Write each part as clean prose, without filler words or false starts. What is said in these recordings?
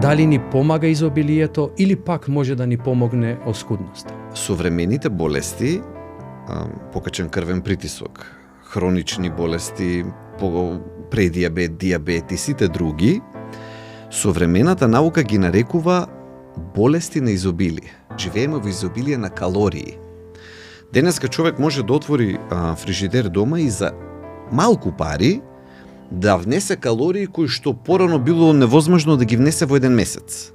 Дали ни помага изобилието или пак може да ни помогне оскудноста? Современите болести, покачен крвен притисок, хронични болести, предиабет, диабет и сите други, современата наука ги нарекува болести на изобилие. Живееме во изобилие на калории. Денеска човек може да отвори фрижидер дома и за малку пари да внесе калории кои што порано било невозможно да ги внесе во еден месец.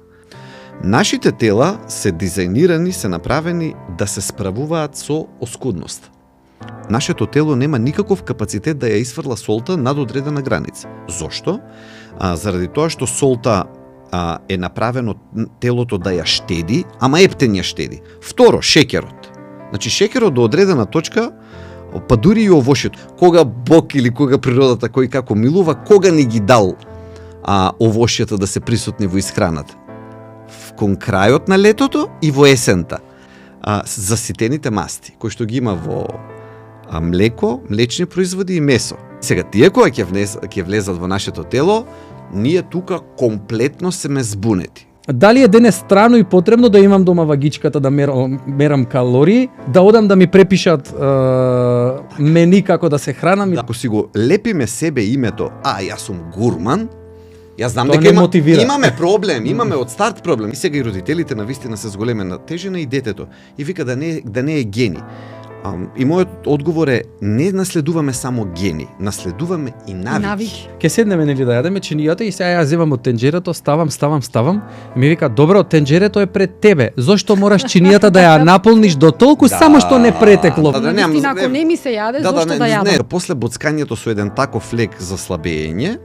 Нашите тела се дизајнирани, се направени да се справуваат со оскудност. Нашето тело нема никаков капацитет да ја изфрла солта над одредена граница. Зошто? Заради тоа што солта е направено телото да ја штеди, ама ептен ја штеди. Второ, шеќерот. Значи шеќерот до одредена точка, па дури и овошјето. Кога Бог или кога природата кој како милува, кога ни ги дал овошјата да се присутни во исхраната? Кон крајот на летото и во есента. Заситените масти, кои што ги има во млеко, млечни производи и месо. Сега, тие кога ќе влезат во нашето тело, ние тука комплетно сме збунети. Дали е денес страно и потребно да имам дома вагичката да мерам калории, да одам да ми препишат мени како да се хранам? Ако си го лепиме себе името, јас сум гурман, јас знам тоа дека имаме проблем, имаме од старт проблем. И сега и родителите навистина се зголеме на тежина и детето. И вика да не е гени. И мојот одговор е, не наследуваме само гени, наследуваме и навики. Ке седнеме нели да јадеме чинијата и сега ја земам од тенџерето, ставам. И ми вика, добро, тенџерето е пред тебе. Зошто мораш чинијата да ја наполниш до толку, само што не претекло? Навистина, ако не ми се јаде, зошто да јадам? Не, после боцкањето со еден таков лек за слабење,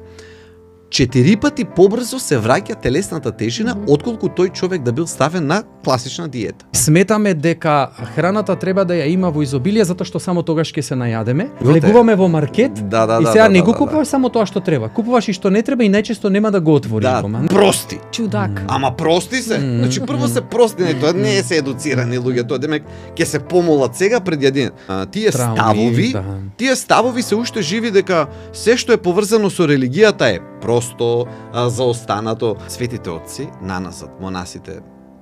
4 пати побрзо се враќа телесната тежина отколку тој човек да бил ставен на класична диета. Сметаме дека храната треба да ја има во изобилие затоа што само тогаш ќе се најадеме. Влегуваме во маркет и сега не го купуваш само тоа што треба. Купуваш и што не треба и најчесто нема да го отвориш дома. Прости. Чудак. Ама прости се. Значи прво се прости, тоа не е се едуцирани луѓе, тоа демек ќе се помолат сега пред јадење. Тие ставови се уште живи дека се што е поврзано со религијата е просто заостанато. Светите отци, наназад, монасите,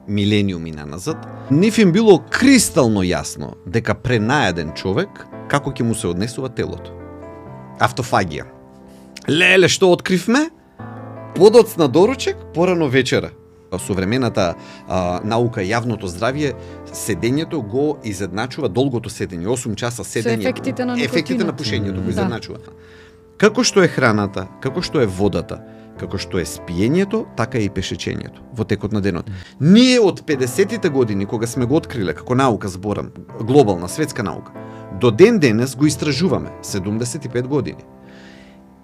милениуми наназад, нив им било кристално јасно дека пренајаден човек, како ќе му се однесува телото. Автофагија. Леле, што откривме? Подоц на доручек, порано вечера. Современата наука, јавното здравје, седењето го изедначува, долгото седење, 8 часа седење. Ефектите на пушењето го изедначува. Како што е храната, како што е водата, како што е спиењето, така и пешечењето во текот на денот. Ние од 50-тите години, кога сме го откриле како наука, зборам, глобална, светска наука, до ден денес го истражуваме, 75 години.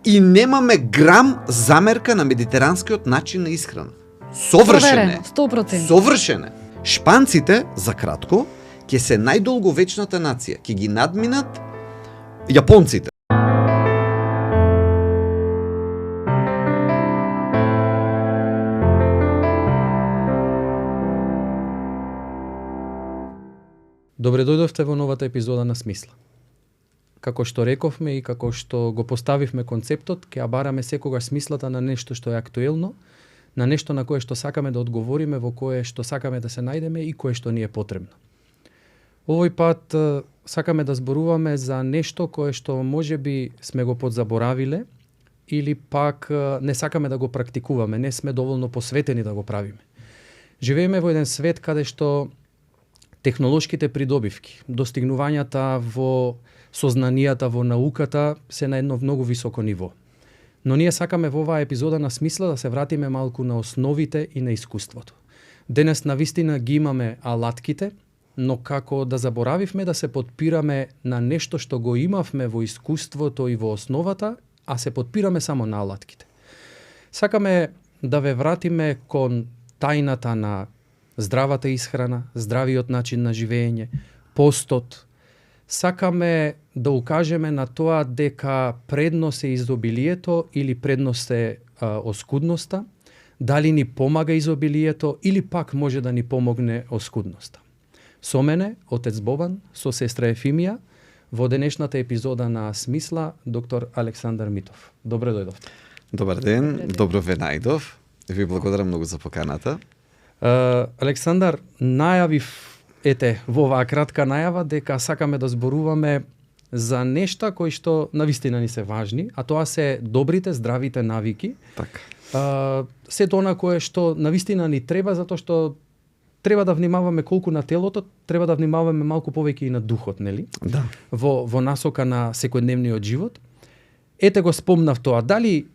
И немаме грам замерка на медитеранскиот начин на исхрана. Совршене. 100%. Совршене. Шпанците, за кратко, ќе се најдолговечната нација, ќе ги надминат јапонците. Добре дојдовте во новата епизода на Смисла. Како што рековме и како што го поставивме концептот, ќе ја бараме секогаш смислата на нешто што е актуелно, на нешто на кое што сакаме да одговориме, во кое што сакаме да се најдеме и кое што ни е потребно. Овој пат сакаме да зборуваме за нешто кое што можеби сме го подзаборавиле или пак не сакаме да го практикуваме, не сме доволно посветени да го правиме. Живееме во еден свет каде што технолошките придобивки, достигнувањата во сознанијата, во науката се на едно многу високо ниво. Но ние сакаме во оваа епизода на Смисла да се вратиме малку на основите и на искуството. Денес навистина ги имаме алатките, но како да заборавивме да се подпираме на нешто што го имавме во искуството и во основата, а се подпираме само на алатките. Сакаме да ве вратиме кон тајната на здравата исхрана, здравиот начин на живење, постот. Сакаме да укажеме на тоа дека предност е изобилието или предност е оскудноста, дали ни помага изобилието или пак може да ни помогне оскудноста. Со мене, отец Бобан, со сестра Ефимија, во денешната епизода на Смисла, доктор Александар Митов. Добре дојдовте. Добар ден, добро ве најдов. Ви благодарам многу за поканата. Александар, најавив, во оваа кратка најава, дека сакаме да зборуваме за нешта кои што навистина ни се важни, а тоа се добрите, здравите навики. Така. Сето она кое што навистина ни треба, затоа што треба да внимаваме колку на телото, треба да внимаваме малку повеќе и на духот, нели? Да. Во насока на секојдневниот живот. Го спомнав тоа. Дали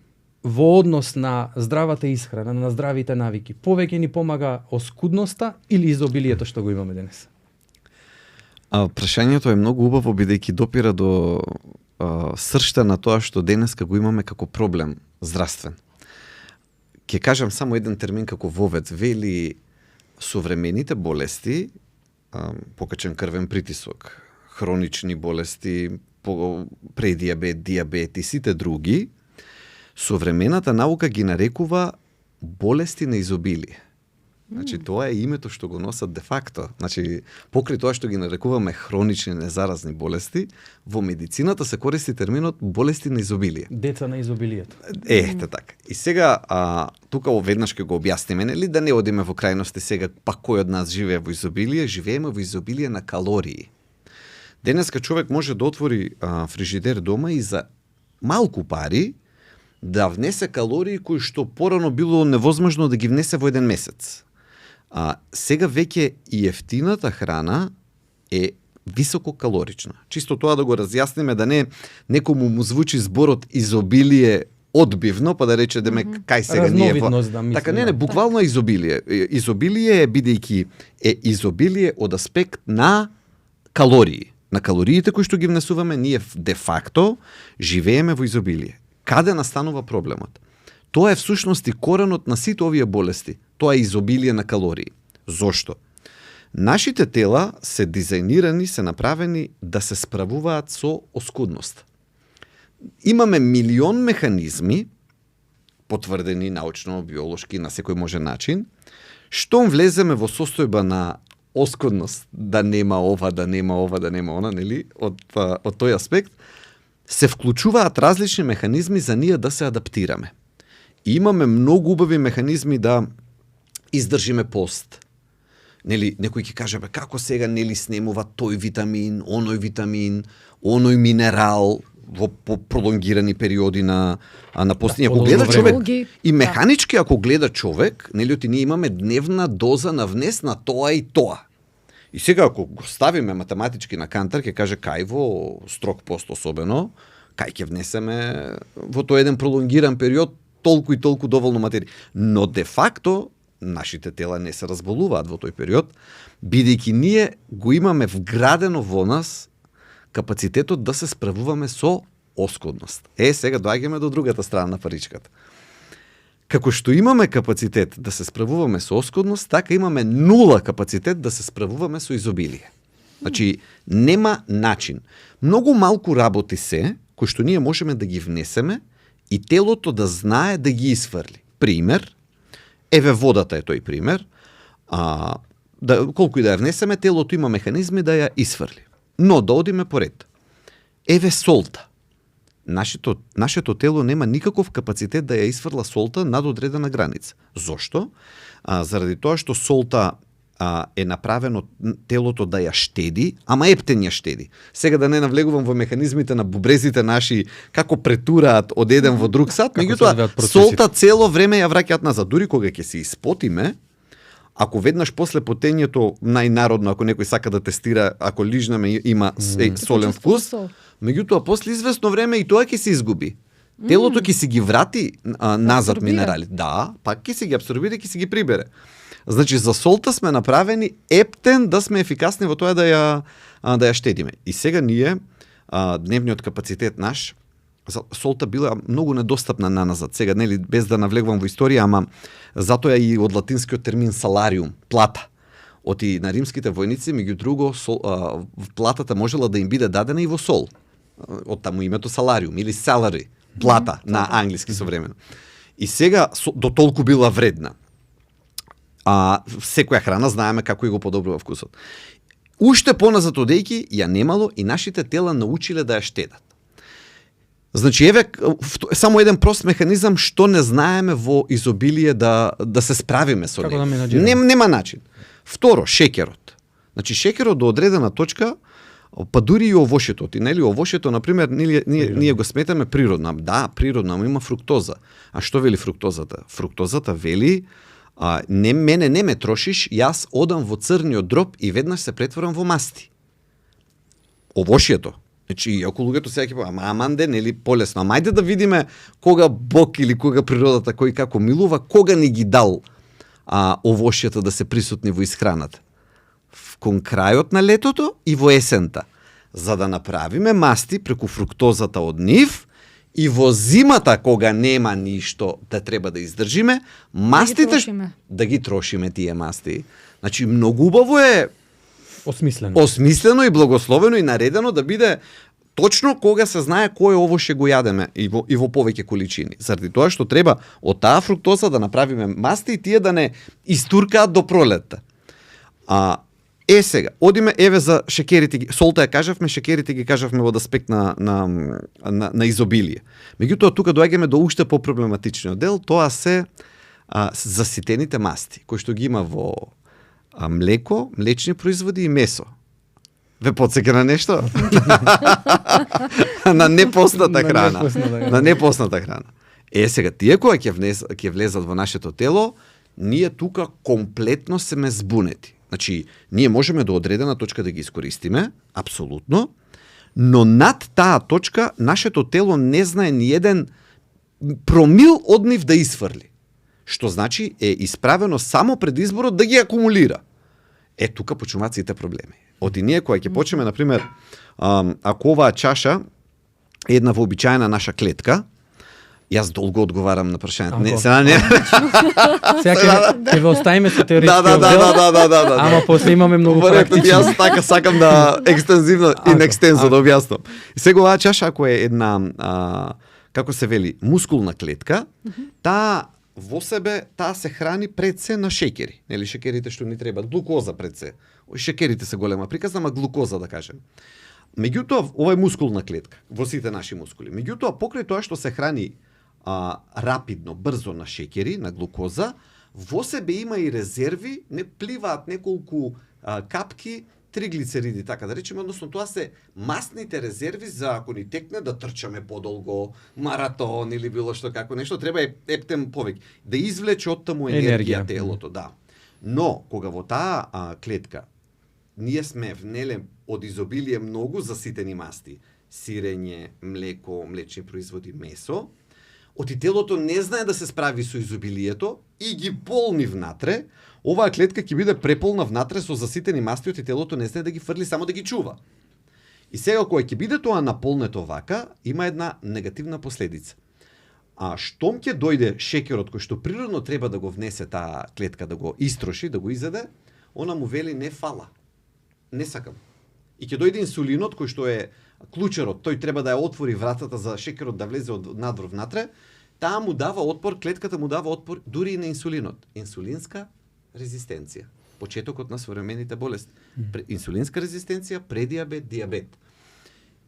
во однос на здравата исхрана, на здравите навики, повеќе ни помага оскудноста или изобилието што го имаме денес? Прашањето е многу убаво, бидејќи допира до сршта на тоа што денеска го имаме како проблем здравствен. Ќе кажам само еден термин како вовед. Вели современите болести, покачен крвен притисок, хронични болести, предиабет, диабет и сите други, современата наука ги нарекува болести на изобилие. Значи, тоа е името што го носат де факто. Значи, покрај тоа што ги нарекуваме хронични незаразни болести, во медицината се користи терминот болести на изобилие. Деца на изобилието. Така. И сега, тука веднаш ќе го објасниме, нели, да не одиме во крајности сега, па кој од нас живее во изобилие? Живееме во изобилие на калории. Денеска човек може да отвори фрижидер дома и за малку пари да внесе калории кои што порано било невозможно да ги внесе во еден месец. Сега веќе и ефтината храна е висококалорична. Чисто тоа да го разјасниме, да не некому му звучи зборот изобилие одбивно, па да рече демек кај сега ние така не, буквално изобилие. Изобилие е бидејќи изобилие од аспект на калории. На калориите кои што ги внесуваме, ние де факто живееме во изобилие. Каде настанува проблемот? Тоа е всушност и коренот на сите овие болести. Тоа е изобилие на калории. Зошто? Нашите тела се дизајнирани, се направени да се справуваат со оскудност. Имаме милион механизми, потврдени научно, биолошки, на секој може начин, штом влеземе во состојба на оскудност, да нема ова, да нема ова, да нема она, нели, од тој аспект, се вклучуваат различни механизми за ние да се адаптираме. И имаме многу убави механизми да издржиме пост. Нели, некој ќе каже, како сега нели снемува тој витамин, оној минерал во пролонгирани периоди на постење. Ако гледа човек и механички, ако гледа човек, нели, ние имаме дневна доза на внес на тоа и тоа. И сега ако го ставиме математички на кантар, ќе каже кај во строг пост особено, кај ќе внесеме во тој еден пролонгиран период толку и толку доволно материја. Но де факто нашите тела не се разболуваат во тој период, бидејќи ние го имаме вградено во нас капацитетот да се справуваме со оскудност. Сега доаѓаме до другата страна на паричката. Како што имаме капацитет да се справуваме со оскудност, така имаме нула капацитет да се справуваме со изобилие. Значи, нема начин. Многу малку работи се, кои што ние можеме да ги внесеме и телото да знае да ги изфрли. Пример, водата е тој пример, колку и да ја внесеме, телото има механизми да ја изфрли. Но да одиме поред. Солта. Нашето тело нема никаков капацитет да ја изфрла солта над одредена граница. Зошто? Заради тоа што солта е направено телото да ја штеди, ама ептен ја штеди. Сега да не навлегувам во механизмите на бубрезите наши, како претураат од еден во друг сат, меѓутоа солта цело време ја враќаат назад. Дури кога ќе се испотиме, ако веднаш после потењето, најнародно, ако некој сака да тестира, ако лижнаме има солен вкус, меѓутоа после известно време и тоа ќе се изгуби. Телото ќе си ги врати назад минерали. Да, пак ќе си ги абсорбира и ќе си ги прибере. Значи, за солта сме направени ептен да сме ефикасни во тоа да ја штедиме. И сега ние, дневниот капацитет наш, солта била многу недостапна на назад. Сега, нели, без да навлегувам во историја, ама затоа и од латинскиот термин салариум, плата. Од и на римските војници, меѓу друго, платата можела да им биде дадена и во сол. Од таму името салариум или salary, плата на англиски современо. И сега до толку била вредна. Секоја храна знаеме како и го подобрува вкусот. Уште поназад одејќи ја немало и нашите тела научиле да ја штедат. Значи, еве, само еден прост механизам што не знаеме во изобилие да се справиме со него. Нема начин. Второ, шеќерот. Значи, шеќерот до одредена точка, па дури и овошето, нели, овошето, например, ние го сметаме природна. Да, природна, но има фруктоза. А што вели фруктозата? Фруктозата вели, мене не ме трошиш, јас одам во црниот дроб и веднаш се претворам во масти. Овошјето. Значи, ако луѓето сега ќе кажат, аманде, нели, полесно. Ајде да видиме кога Бог или кога природата, кој како милува, кога ни ги дал овошјата да се присутни во исхраната. Кон крајот на летото и во есента, за да направиме масти преку фруктозата од нив и во зимата, кога нема ништо да треба да издржиме, мастите да ги трошиме тие масти. Значи, многу убаво е осмислено и благословено и наредено да биде точно кога се знае кој овоше го јадеме и во повеќе количини. Заради тоа што треба од таа фруктоза да направиме масти и тие да не истуркаат до пролетта. Сега, одиме еве за шеќерите, солта ја кажавме, шеќерите ги кажавме од аспект на изобилие. Меѓутоа тука доаѓаме до уште попроблематичниот дел, тоа се заситените масти, кои што ги има во млеко, млечни производи и месо. Ве потсеќа на нешто? На непосната храна. На непосната храна. Сега, тие кои ќе влезат во нашето тело, ние тука комплетно сме збунети. Значи, ние можеме до одредена точка да ги искористиме, апсолутно, но над таа точка нашето тело не знае ни еден промил од нив да изфрли. Што значи е исправено само пред изборот да ги акумулира. Тука почнуваат сите проблеми. Оти ние која ќе почнеме, например, ако оваа чаша е една вообичаена наша клетка, јас долго одговарам на прашањето. Не, сега не. Сега ќе ве оставиме со теоретскиот дел. Ама после имаме многу практични. Јас така сакам да екстензивно и екстензо да објаснам. И сега оваа чаша ако е една како се вели, мускулна клетка, таа во себе се храни пред се на шеќери. Нели шеќерите што ни требаат, глукоза пред се. Шеќерите се голема приказна, ама глукоза да кажем. Меѓутоа, ова е мускулна клетка во сите наши мускули. Меѓутоа, покрај тоа што се храни рапидно, брзо на шеќери, на глукоза, во себе има и резерви, не пливаат неколку капки триглицериди, така да речеме, односно тоа се масните резерви за ако ни текне да трчаме подолго, маратон или било што како нешто, треба ептем повеќе да извлече од таму енергија телото, да. Но кога во таа клетка ние сме внеле од изобилие многу заситени масти, сирење, млеко, млечни производи, месо, оти телото не знае да се справи со изобилието и ги полни внатре, оваа клетка ќе биде преполна внатре со заситени масти, оти телото не знае да ги фрли, само да ги чува. И сега кога ќе биде тоа наполнето вака, има една негативна последица. Штом ќе дојде шеќерот кој што природно треба да го внесе таа клетка, да го истроши, да го изеде, она му вели не фала. Не сакам. И ќе дојде инсулинот кој што е клучерот, тој треба да ја отвори вратата за шеќерот да влезе од надвор внатре, таа му дава отпор, клетката му дава отпор дури и на инсулинот. Инсулинска резистенција. Почетокот на современите болести. Инсулинска резистенција, предиабет, диабет.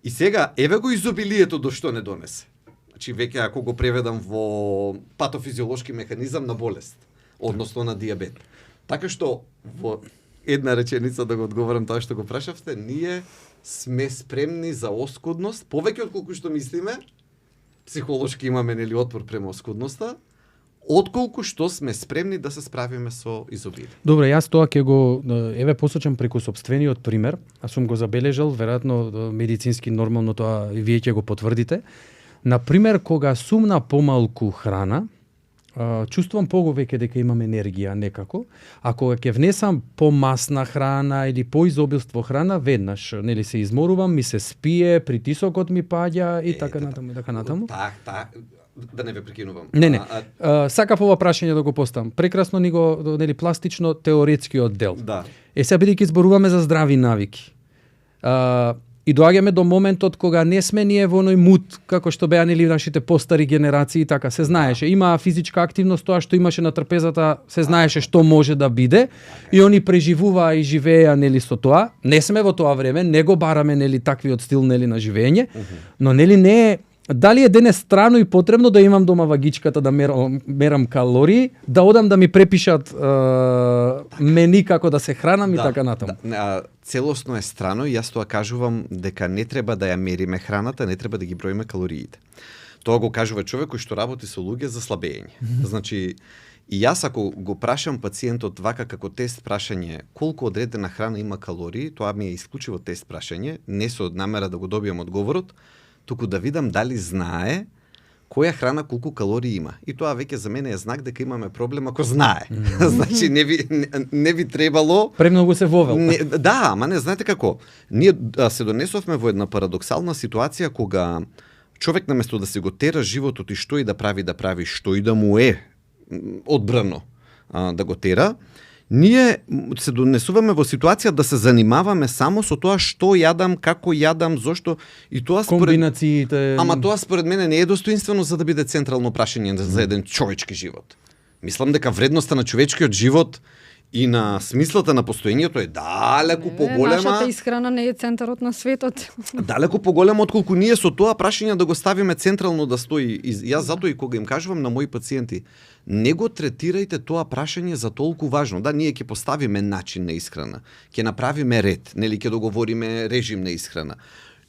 И сега еве го изобилието до што не донесе. Значи веќе ако го преведам во патофизиолошки механизам на болест, односно на диабет. Така што во една реченица да го одговорам тоа што го прашавте, ние сме спремни за оскудност, повеќе отколку што мислиме, психолошки имаме нели отпор према оскудноста, отколку што сме спремни да се справиме со изобилие. Добре, јас тоа ќе го посочам преку сопствениот пример, а сум го забележал, веројатно медицински нормално тоа и вие ќе го потврдите. Например, кога сум на помалку храна, чувствувам повеќе дека имам енергија некако, а кога ќе внесам помасна храна или поизобилство храна, веднаш нели се изморувам, ми се спие, притисокот ми паѓа и така натаму, така натаму. Да не ве прекинувам. Не. Сакав ова прашање да го поставам. Прекрасно ни го нели пластично теоретскиот дел. Да. Сега бидејќи зборуваме за здрави навики. И доаѓаме до моментот кога не сме ние во оној мут како што беа нели нашите постари генерации, така се знаеше. Има физичка активност, тоа што имаше на трпезата, се знаеше што може да биде и они преживуваа и живееа нели со тоа. Не сме во тоа време, не го бараме нели таквиот стил нели на живење, но нели не е дали е денес страно и потребно да имам дома вагичката да мерам калории, да одам да ми препишат мени како да се хранам и така натаму. Целосно е страно и јас тоа кажувам дека не треба да ја мериме храната, не треба да ги броиме калориите. Тоа го кажува човек кој што работи со луѓе за слабење. Значи, и јас ако го прашам пациентот вака како тест прашање колку одредена храна има калории, тоа ми е исклучиво тест прашање, не со намера да го добиам одговорот, туку да видам дали знае која храна колку калории има. И тоа веќе за мене е знак дека имаме проблем ако знае. Значи не би требало премногу се вовел. Да, ама не знаете како. Ние се донесовме во една парадоксална ситуација кога човек наместо да се го тера животот и што и да прави, што и да му е одбрано да го тера, ние се донесуваме во ситуација да се занимаваме само со тоа што јадам, како јадам, зошто и тоа комбинациите. Ама тоа според мене не е достоинствено за да биде централно прашање за еден човечки живот. Мислам дека вредноста на човечкиот живот и на смислата на постоењето е далеку поголема. Нашата исхрана не е центарот на светот. Далеку поголема отколку ние со тоа прашање да го ставиме централно да стои. Јас затоа и кога им кажувам на мои пациенти, не го третирајте тоа прашање за толку важно. Да, ние ќе поставиме начин на исхрана, ќе направиме ред, нели ќе договориме режим на исхрана.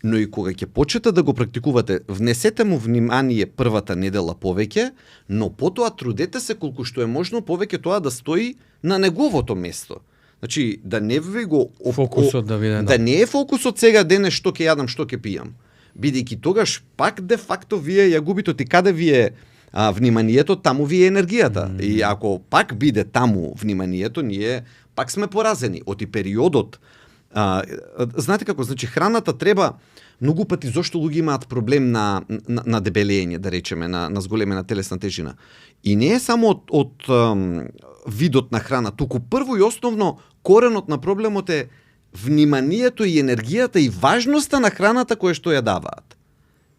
Но и кога ќе почнете да го практикувате, внесете му внимание првата недела повеќе, но потоа трудете се колку што е можно повеќе тоа да стои на неговото место. Значи, да не ви го фокусот да биде. Да не е фокусот сега денес што ќе јадам, што ќе пијам. Бидејќи тогаш пак де факто вие ја губите и каде ви е вниманието, таму ви е енергијата. И ако пак биде таму вниманието, ние пак сме поразени. Оти периодот знаете како, значи храната треба многу пати зошто луѓе имаат проблем на дебелење, да речеме, на зголемена телесна тежина. И не е само од видот на храна, туку прво и основно коренот на проблемот е вниманието и енергијата и важноста на храната која што ја даваат.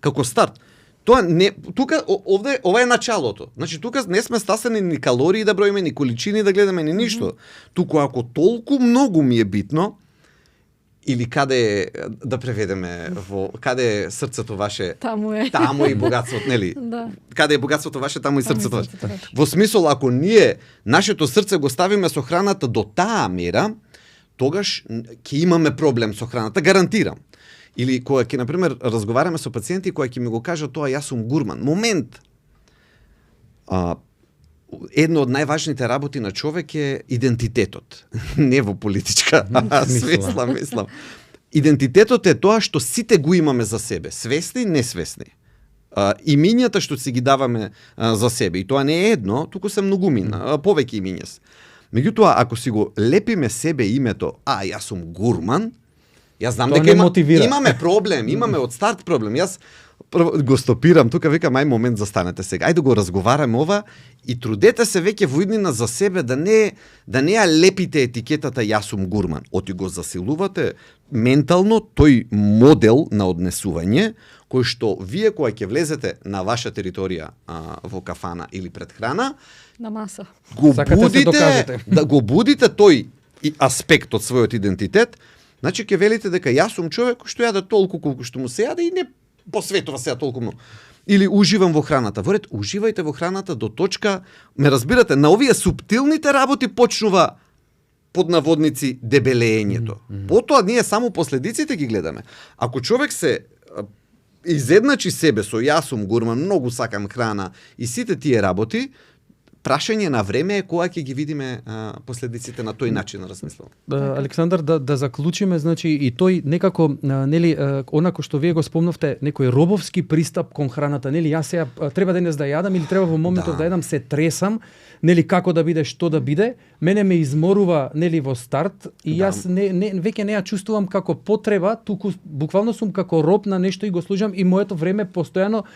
Како старт. Тоа не тука овде ова е началото. Значи тука не сме стасани ни калории да броиме, ни количини да гледаме, ни ништо. Туку ако толку многу ми е битно, или каде да преведеме во каде е срцето ваше, таму е. Таму и богатството, нели? Да. Каде е богатството ваше, таму и срцето ваше. Во смисол ако ние нашето срце го ставиме со храната до таа мера, тогаш ќе имаме проблем со храната, гарантирам. Или кога ќе на пример разговараме со пациенти кои ќе ми го кажат тоа јас сум гурман. Момент. Едно од најважните работи на човек е идентитетот. Не во политичка смисла, мислам. Идентитетот е тоа што сите го имаме за себе, свесни, несвесни. Имињата што си ги даваме за себе, и тоа не е едно, туку се многумина, повеќе имиња се. Меѓутоа, ако си го лепиме себе името, јас сум гурман, јас знам дека имаме проблем, имаме од старт проблем. Јас го стопирам, тука викам, ај момент застанете сега. Ајде го разговараме ова и трудете се веќе во иднина за себе да не ја лепите етикетата јас сум гурман. Оти го засилувате ментално тој модел на однесување кој што вие кога ќе влезете на ваша територија во кафана или пред храна, на маса. Го будите тој аспект од својот идентитет. Значи ќе велите дека јас сум човек што јаде толку колку што му се јаде и не посветува сега толку многу. Или уживам во храната. Воред, уживајте во храната до точка, ме разбирате, на овие суптилните работи почнува под наводници дебелењето. Потоа ние само последиците ги гледаме. Ако човек се изедначи себе со јас сум гурман, многу сакам храна и сите тие работи, прашање на време е кога ќе ги видиме последиците на тој начин на размислување. Александар, да заклучиме, значи и тој некако, нели, онако што вие го спомнавте, некој робовски пристап кон храната, нели, јас сега треба денес да јадам или треба во моментов да јадам, се тресам, нели, како да биде, што да биде, мене ме изморува, нели, во старт и јас веќе не ја чувствувам како потреба, туку буквално сум како роб на нешто и го служам и моето време постојано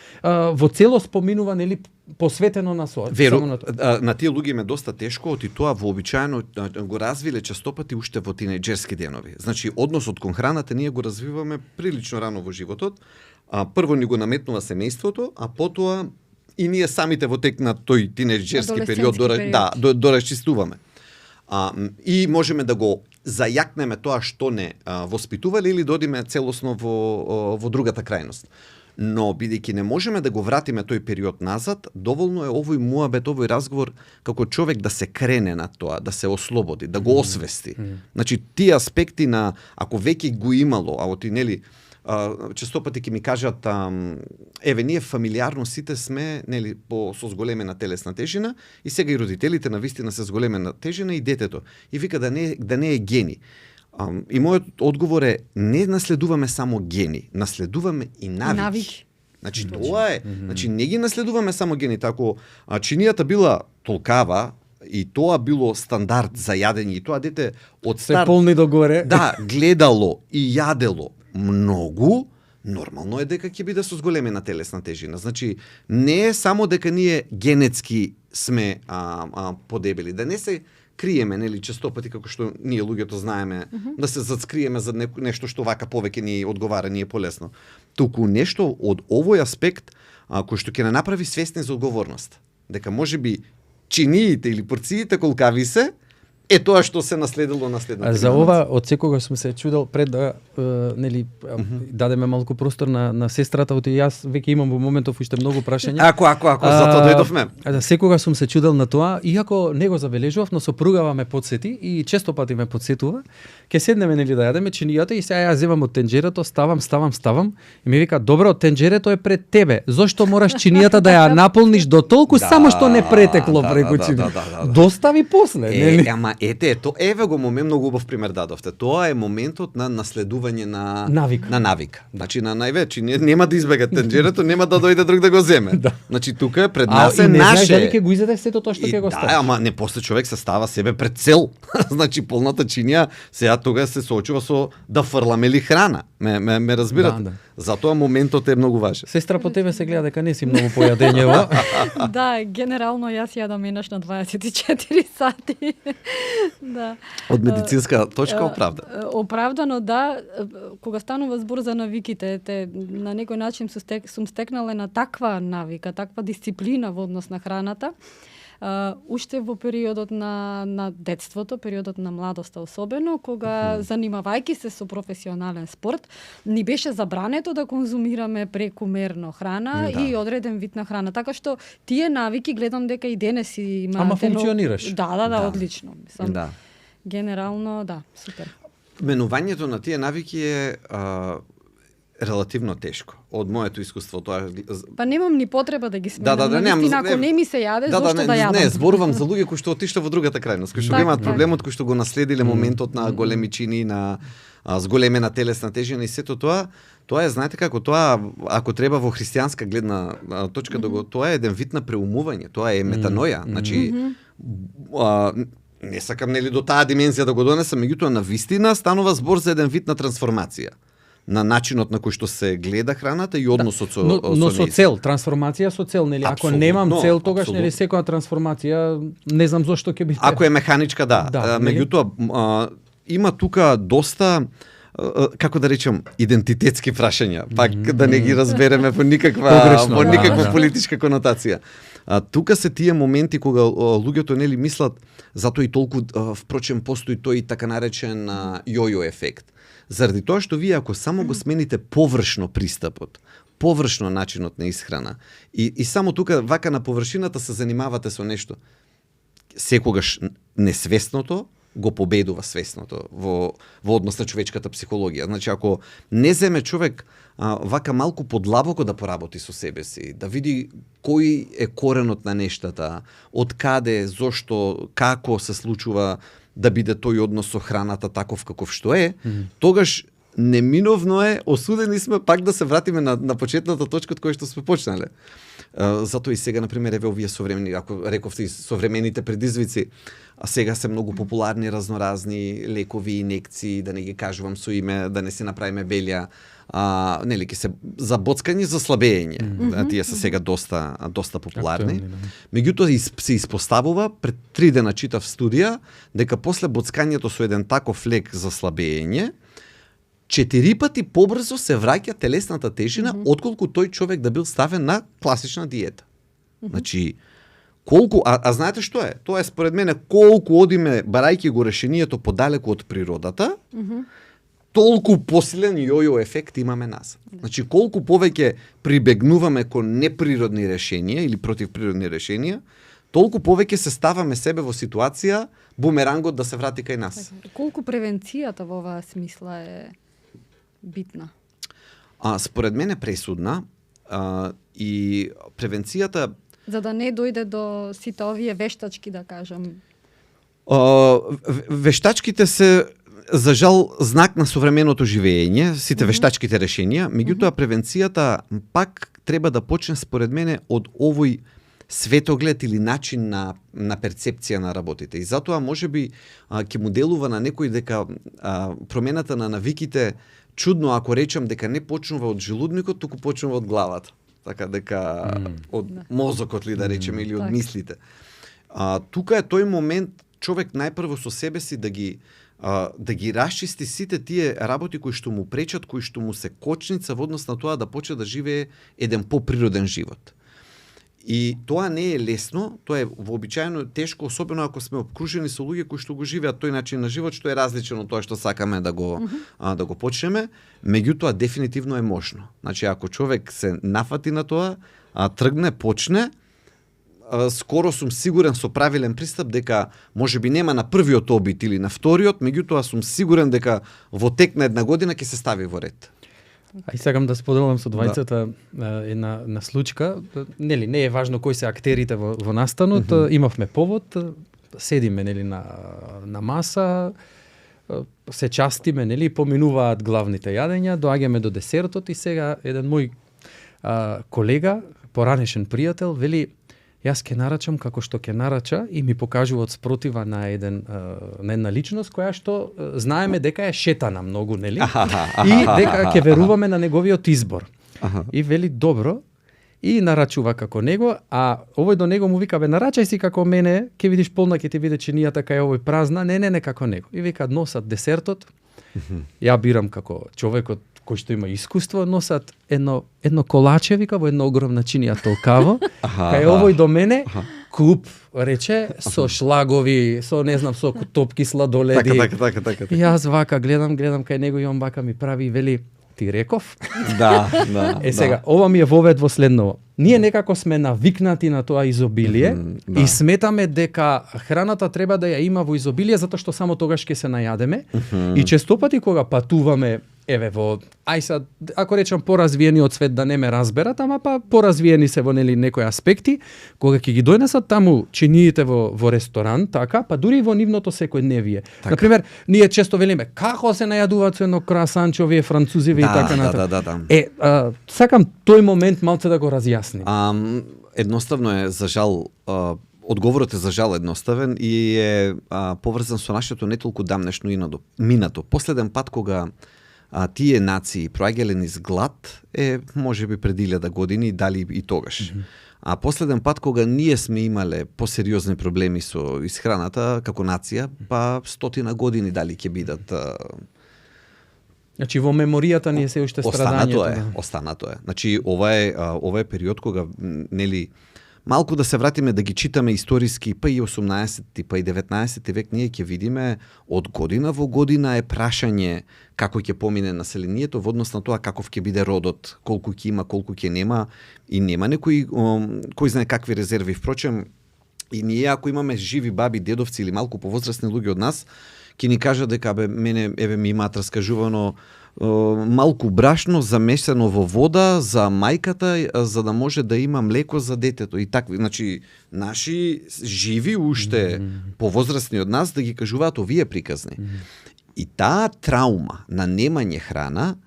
во целост поминува, нели, посветено на со. Веро, на тие луѓе ме доста тешко, оти тоа вообичаено го развиле честопати уште во тинејџерски денови. Значи, односот кон храната ние го развиваме прилично рано во животот. Прво ни го наметнува семејството, а потоа и ние самите во тек на тој тинејџерски период доразчистуваме. И можеме да го зајакнеме тоа што не воспитувале или додиме целосно во другата крајност. Но бидејќи не можеме да го вратиме тој период назад, доволно е овој муабет, овој разговор како човек да се крене на тоа, да се ослободи, да го освести. Значи тие аспекти на ако веќе го имало, а оти нели често пати ќе ми кажат еве ние фамилиарно сите сме нели со зголемена телесна тежина и сега и родителите на вистина се зголемена тежина и детето. И вика да не е гени. И мојот одговор е не наследуваме само гени, наследуваме и навики. Значи тоа е, значи не ги наследуваме само гените. Ако чинијата била толкава и тоа било стандард за јадење и тоа дете од старт се полни догоре. Да, гледало и јадело многу, нормално е дека ќе биде со зголемена телесна тежина. Значи не е само дека ние генетски сме подебели, да не се криеме, нели, често пати како што ние луѓето знаеме, да се зацкриеме за нешто што вака повеќе ни одговара, ни е полесно. Туку нешто од овој аспект кој што ќе не направи свесни за одговорност. Дека можеби чиниите или порциите колкави се, е тоа што се наследило наследната. За ова од секогаш сум се чудел пред да нели дадеме малку простор на сестрата, оти јас веќе имам во моментов уште многу прашања. Ако затоа дојдовме. Секогаш сум се чудел на тоа, иако не го забележував, но сопругава ме потсети и често пати ме потсетува. Ке седнеме нели да јадеме чинијата и сега ја земам од тенџерето, ставам и ми вика добро, тенџерето е пред тебе. Зошто мораш чинијата да ја наполниш до толку само што не претекло преку чинијата? Достави после, нели? Ете, еве го момент, многу убав пример дадовте. Тоа е моментот на наследување на навика. Значи на највеќе нема да избега тенџерето, нема да дојде друг да го земе. Значи тука е пред нас е наше. Не знаеш дали ќе го изедеш сето тоа што ќе го ставиш. Да, ама не после човек се става себе пред цел. Значи полната чинија сега тога се соочува со да фрламе ли храна. Ме разбирате? Да. Затоа моментот е многу важен. Сестра, по тебе се гледа дека не си многу појадењево. Да, генерално јас јадам еднаш на 24 сати. Да. Од медицинска точка Оправдано, да. Кога станува збор за навиките, на некој начин сум стекнала на таква навика, таква дисциплина во однос на храната. Уште во периодот на детството, периодот на младоста особено, кога занимавајќи се со професионален спорт, ни беше забрането да конзумираме прекумерно храна и одреден вид на храна. Така што тие навики гледам дека и денес има. Ама функционираш. Да, одлично. Мислам, генерално, да, супер. Менувањето на тие навики е релативно тешко. Од моето искуство тоа Па немам ни потреба да ги сменам. Наистина, ако не ми се јаде, зошто да јадам? Не, зборувам за луѓе кои што отишле во другата крајност, кои што имаат проблемот, кои што го наследиле моментот на големи чини, на зголемена телесна тежина и сето тоа. Тоа е, знаете како, тоа ако треба во христијанска гледна точка да го, тоа е еден вид на преумување, тоа е метаноја. Значи не сакам нели до таа димензија да го донесам, меѓутоа на вистина станува збор за еден вид на трансформација на начинот на кој што се гледа храната и односот со но со цел, трансформација со цел, нели? Ако немам цел, тогаш нели секоја трансформација не знам зошто ќе биде. Ако е механичка, да. Меѓутоа има тука доста како да речем идентитетски прашања, пак да не ги разбереме по никаква политичка конотација. Тука се тие моменти кога луѓето нели мислат, затоа и толку впрочем постои тој така наречен јојо ефект. Заради тоа што вие ако само го смените површно пристапот, површно начинот на исхрана и само тука вака на површината се занимавате со нешто, секогаш несвесното го победува свесното во однос на човечката психологија. Значи ако не земе човек вака малку подлабоко да поработи со себе си, да види кој е коренот на нештата, од каде, зошто, како се случува да биде тој однос со храната таков каков што е, тогаш неминовно е, осудени сме пак да се вратиме на почетната точка од која што сме почнале. Затоа и сега, например, еве овие современи, ако рековте и современите предизвици, а сега се многу популарни разноразни лекови, инекции, да не ги кажувам со име, да не се направиме белја, нели ќе се за боцкање, за слабење. Тие се сега доста популарни. Меѓутоа се испоставува пред 3 дена читав студија дека после боцкањето со еден таков лек за слабење 4 пати побрзо се враќа телесната тежина отколку тој човек да бил ставен на класична диета. Значи колку знаете што е? Тоа е според мене колку одиме барајќи го решението подалеку од природата, толку посилен јојо ефект имаме назад. Значи, колку повеќе прибегнуваме кон неприродни решенија или противприродни решенија, толку повеќе се ставаме себе во ситуација бумерангот да се врати кај нас. Колку превенцијата во оваа смисла е битна? Според мен е пресудна и превенцијата... За да не дојде до сите овие вештачки, да кажам. Вештачките се, за жал, знак на современото живење, сите вештачките решенија, меѓутоа превенцијата пак треба да почне според мене од овој светоглед или начин на перцепција на работите. И затоа можеби ќе му делува на некој дека промената на навиките чудно ако речам дека не почнува од желудникот, туку почнува од главата. Така дека од мозокот ли да речеме или од мислите. Тука е тој момент човек најпрво со себе си да ги расчисти сите тие работи кои што му пречат, кои што му се кочница во однос на тоа да почне да живее еден поприроден живот. И тоа не е лесно, тоа е вообичаено тешко, особено ако сме обкружени со луѓе кои што го живеат тој начин на живот, што е различен од тоа што сакаме да го почнеме, меѓутоа дефинитивно е можно. Значи, ако човек се нафати на тоа, тргне, почне, скоро сум сигурен со правилен пристап дека можеби нема на првиот обид или на вториот, меѓутоа сум сигурен дека во тек на една година ќе се стави во ред. И сакам да споделам со двајцата една случка. Нели, не е важно кои се актерите во настанот, имавме повод, седиме нели на маса, се частиме, нели, поминуваат главните јадења, доаѓаме до десертот и сега еден мој колега, поранешен пријател, вели јас ќе нарачам како што ќе нарача и ми покажува од спротива на една личност која што знаеме дека е шетана многу, нели? И дека ќе веруваме на неговиот избор. И вели добро и нарачува како него, а овој до него му вика бе нарачај си како мене, ќе видиш полна, ќе ти биде чинијата кај овој празна, не како него. И вика носат десертот. Ја бирам како човекот кој што има искуство, носат едно колаче, вика, во една огромна чинија толкаво, кај овој до мене, куп, рече, со шлагови, со, не знам, со топки сладоледи. Така. И јас вака гледам кај него и он вака ми прави и вели, ти реков? Да. Сега, ова ми е вовед во следново. Ние некако сме навикнати на тоа изобилие и сметаме дека храната треба да ја има во изобилие затоа што само тогаш ќе се најадеме. И честопати кога патуваме ако речам поразвиениот свет да не ме разберат, ама поразвиени се во некои аспекти, кога ќе ги дојнесат таму чиниите во ресторан, така, дури и во нивното секојдневие. Например, ние често велиме како се најадуваат со едно красанче овие французиви и така натаму. Сакам тој момент малце да го разјасним. Едноставно е, за жал, одговорот е за жал едноставен и е поврзан со нашето не толку дамнешно минато. Последен пат кога тие нации проаѓале низ глад е можеби пред 1000 години, дали и тогаш. А последен пат кога ние сме имале посериозни проблеми со исхраната како нација, 100 години дали ќе бидат. Значи во меморијата ни е се уште страдањето. Останато е. Значи ова е период кога нели малку да се вратиме да ги читаме историски и 18 и 19 век, ние ќе видиме од година во година е прашање како ќе помине населението во однос на тоа каков ќе биде родот, колку ќе има, колку ќе нема и нема некои кој знае какви резерви. Впрочем, и ние ако имаме живи баби, дедовци или малку повозрасни луѓе од нас, ќе ни кажат дека мене ми имаат раскажувано малку брашно замесено во вода за мајката за да може да има млеко за детето и такви, значи наши живи уште повозрасни од нас да ги кажуваат овие приказни. И таа траума на немање храна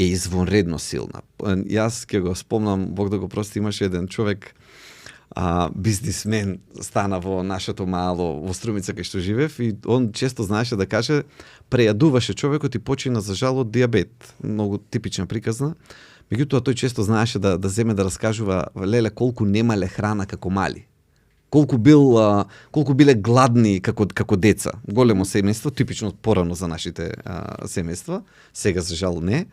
е извонредно силна. Јас ќе го спомнам, Бог да го прости, имаше еден човек, бизнисмен, стана во нашето мало, во Струмица кај што живеев и он често знаеше да каже, прејадуваше човекот и почина за жал од диабет. Многу типична приказна. Меѓутоа тој често знаеше да земе да раскажува леле колку немале храна како мали. Колку биле гладни како деца. Големо семејство, типично порано за нашите семејства. Сега за жал не.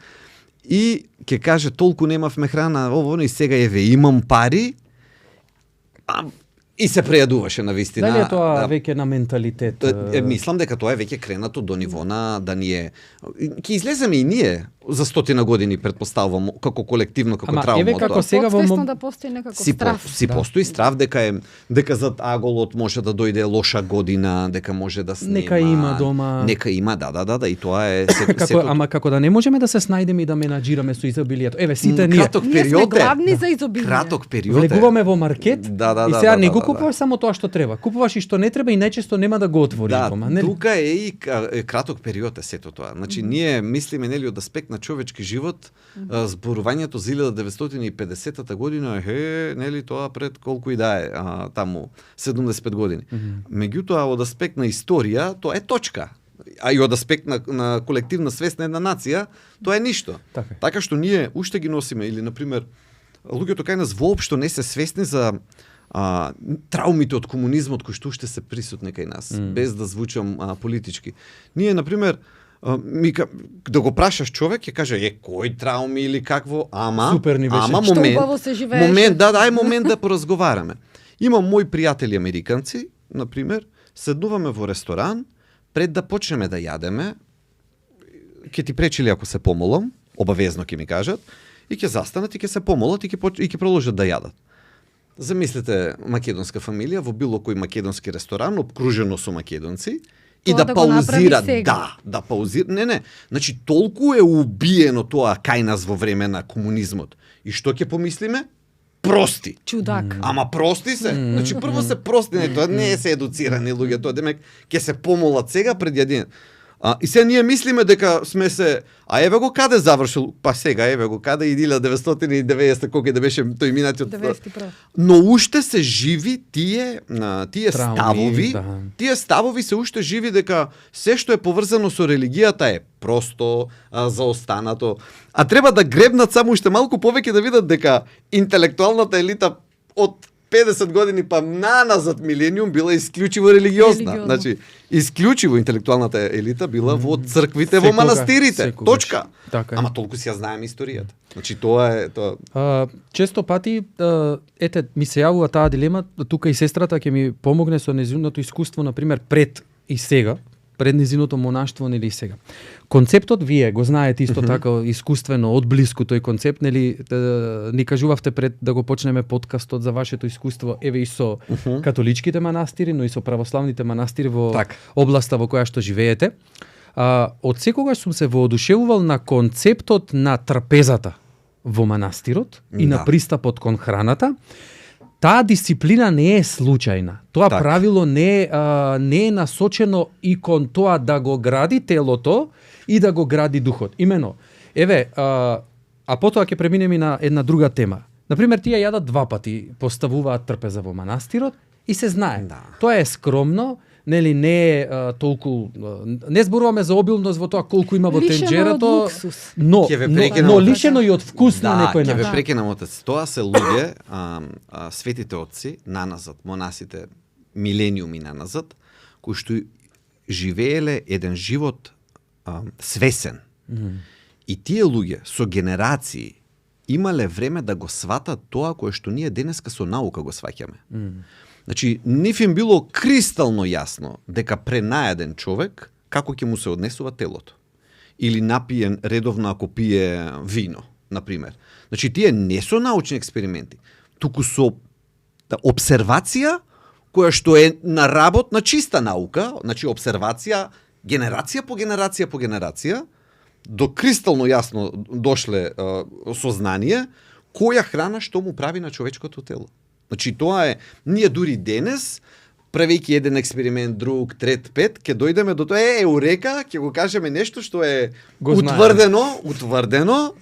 И ќе каже толку немавме храна, ово и сега еве имам пари. И се прејадуваше на вистина. Дали е тоа веќе на менталитет? Мислам дека тоа е веќе кренато до ниво на да ни е... Ќе излеземе и ние за 100 години, предпоставувам, како колективно, како травма. Еве како сега Подсвесно да постои некаков страв. Постои страв дека зад аголот може да дојде лоша година, дека може да снема. Нека има дома. Нека има, да, и тоа е Ама како да не можеме да се снајдеме и да менаџираме со изобилието. Еве сите ние. Краток период е. Главни за изобилие. Краток период е. Влегуваме во маркет и сега не го купуваш само тоа што треба. Купуваш и што не треба и најчесто нема да го отвориш дома. Тука е и краток период е сето тоа. Значи ние мислиме нели од аспект на човечки живот, зборувањето за 1950 година нели тоа пред колку и да е, таму 75 години. Меѓутоа од аспект на историја тоа е точка. А и од аспект на колективна свест на една нација, тоа е ништо. Така што ние уште ги носиме или на пример луѓето кај нас воопшто не се свесни за траумите од комунизмот кои што уште се присутни кај нас, без да звучам политички. Ние на пример да го прашаш човек ќе каже кој трауми или какво, супер ни беше. Момент, момент да поразговараме. Имам мои пријатели американци, на пример, седнуваме во ресторан, пред да почнеме да јадеме, ќе ти пречили ако се помолам, обавезно ќе ми кажат, и ќе застанат и ќе се помолат и ќе продолжат да јадат. Замислете македонска фамилија во било кој македонски ресторан, обкружено со македонци, и да паузира, да паузира. Не. Значи толку е убиено тоа кај нас во време на комунизмот. И што ќе помислиме? Прости. Чудак. Ама прости се. Значи прво се прости, тоа не е се едуцирани луѓе, тоа демек ќе се помолат сега пред јадење. И сега ние мислиме дека сме се, еве го каде завршил, па сега еве го каде и 1990 колку да беше тој минатиот. Но уште се живи тие ставови, тие ставови се уште живи дека се што е поврзано со религијата е просто заостанато. А треба да гребнат само уште малку повеќе да видат дека интелектуалната елита од 50 години па наназад милениум била исклучиво религиозна. Значи, исклучиво интелектуалната елита била во црквите, во манастирите. Точка. Така. Ама толку си ја знаеме историјата. Значи, тоа е тоа. Често пати ми се јавува таа дилема, тука и сестрата ќе ми помогне со нејзиното искуство, на пример, пред и сега, пред незиното монаштво нели сега. Концептот вие го знаете исто така искуствено од блиску тој концепт, нели ни кажувавте пред да го почнеме подкастот за вашето искуство еве и со католичките манастири, но и со православните манастири во областа во која што живеете. Од секогаш сум се воодушевувал на концептот на трапезата во манастирот и на пристапот кон храната. Таа дисциплина не е случајна. Тоа правило не е насочено и кон тоа да го гради телото и да го гради духот. Имено, еве, потоа ќе преминеме на една друга тема. Например, тие јадат 2 пати, поставуваат трпеза во манастирот и се знае. Тоа е скромно, нели не е толку, не зборуваме за обилност во тоа колку има во тенџерето, но лишено и од вкус на некој начин. Ќе ве прекинам, отец. Тоа се луѓе, светите отци, наназад, монасите, милениуми наназад, кои што живееле еден живот свесен. И тие луѓе со генерации имале време да го сватат тоа кое што ние денеска со наука го сваќаме. Значи, нив им било кристално јасно дека пренаеден човек како ќе му се однесува телото. Или напиен редовно ако пие вино, например. Значи, тие не со научни експерименти, туку со обсервација која што е на работ на чиста наука, значи обсервација, генерација по генерација по генерација, до кристално јасно дошле сознание која храна што му прави на човечкото тело. Значи тоа е, ние дури денес, правејќи еден експеримент, друг, трет, пет, ќе дојдеме до тоа, еурека, ќе го кажеме нешто што е утврдено,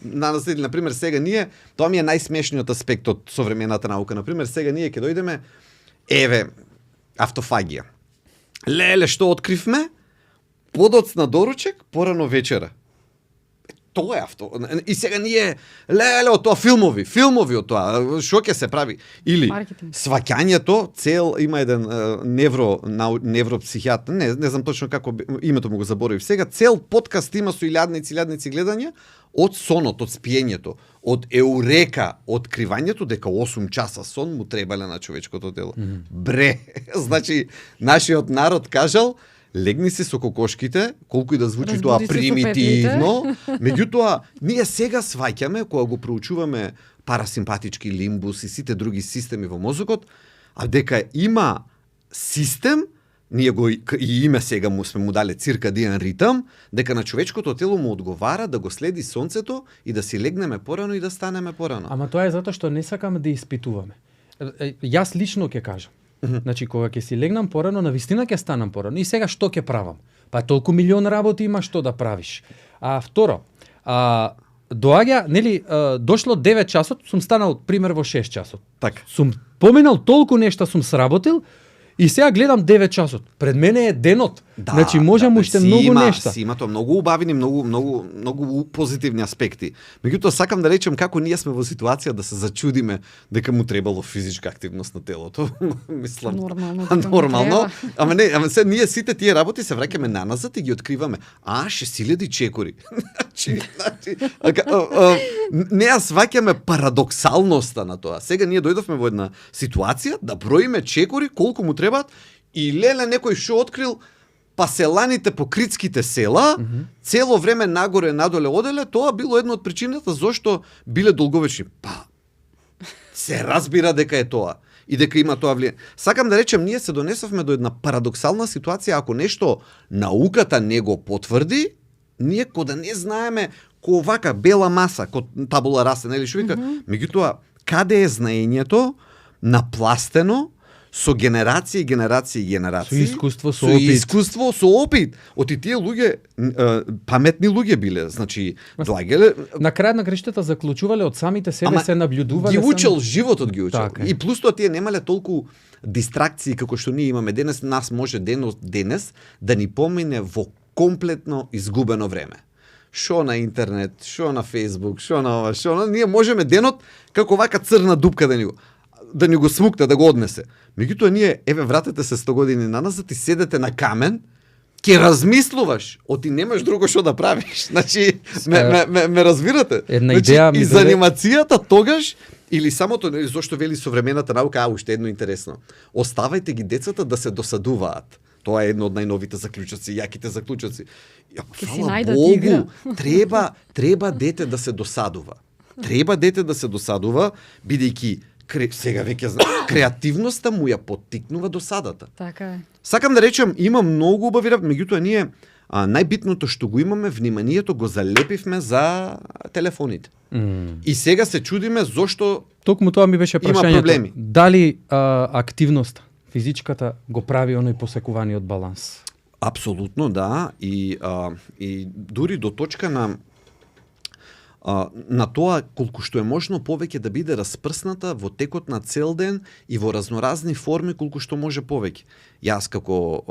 на пример сега ние, тоа ми е најсмешниот аспект од современата наука, на пример сега ние ќе дојдеме, автофагија. Леле, што откривме? Подоцна доручек, порано вечера. Тоа е И сега ние леле од тоа филмови од тоа, што ќе се прави? Или Маркетинг. сваќањето, цел има еден невропсихијатар, не знам точно како името му го заборавив сега, цел подкаст има со илјадници гледања од сонот, од спиењето, од еурека, откривањето дека 8 часа сон му требале на човечкото тело. Бре, значи нашиот народ кажал легни се со кокошките, колку и да звучи тоа Разбуди се со примитивно, меѓутоа ние сега сваќаме кога го проучуваме парасимпатички лимбус и сите други системи во мозокот, а дека има систем, ние го и име сега му сме му дале циркадиен ритам, дека на човечкото тело му одговара да го следи сонцето и да си легнеме порано и да станеме порано. Ама тоа е затоа што не сакаме да испитуваме. Јас лично ќе кажам. Значи, кога ќе си легнам порано, навистина ќе станам порано. И сега што ќе правам? Па толку милион работи има што да правиш. А второ, доаѓа, нели, дошло 9 часот, сум станал пример во 6 часот. Така. Сум поминал толку нешта сум сработил и сега гледам 9 часот. Пред мене е денот. Значи можам уште многу нешта. Си има тоа многу убавини, многу позитивни аспекти. Меѓутоа сакам да речем како ние сме во ситуација да се зачудиме дека му требало физичка активност на телото. Мислам нормално. Ама се ние сите тие работи се враќаме наназад и ги откриваме. 6000 чекори. Значи не ја сваќаме парадоксалноста на тоа. Сега ние дојдовме во една ситуација да броиме чекори колку му требаат и леле некој што открил па селаните по критските села, цело време нагоре, надоле, оделе, тоа било една од причината зошто биле долговечни. Па, се разбира дека е тоа и дека има тоа влијание. Сакам да речем, ние се донесовме до една парадоксална ситуација, ако нешто науката не го потврди, ние кода не знаеме ко вака бела маса, ко табула раса, нели што вика, меѓутоа, каде е знаењето напластено со генерации. Со искуство, со опит. Оти тие луѓе, паметни луѓе биле, значи, доаѓале... На крај на грештата заклучувале од самите себе, се наблюдувале. Ги учел, животот ги учел. Така. И плюс тоа тие немале толку дистракции како што ние имаме денес, нас може денес да ни помине во комплетно изгубено време. Шо на интернет, шо на Facebook, шо на ова, шо на... Ние можеме денот како вака црна дупка да ни го смукне, да го однесе. Меѓутоа ние, вратете се 100 години наназад и седете на камен, ќе размислуваш, оти немаш друго што да правиш. Значи, ме разбирате? Една значи, идеја ми и занимацијата тогаш, или самото, зошто вели современата наука, уште едно интересно. Оставајте ги децата да се досадуваат. Тоа е едно од најновите заклучоци, јаките заклучоци. Фала Богу, треба дете да се досадува. Бидејќи сега веќе знам, креативноста му ја поттикнува досадата. Така е. Сакам да речем, има многу убави работи, меѓутоа ние најбитното што го имаме, вниманието го залепивме за телефоните. И сега се чудиме зошто токму тоа ми беше има проблеми. Дали активноста, физичката, го прави оној посекуваниот баланс? Апсолутно, да. И дури до точка на тоа колку што е можно повеќе да биде распрсната во текот на цел ден и во разноразни форми колку што може повеќе. Јас како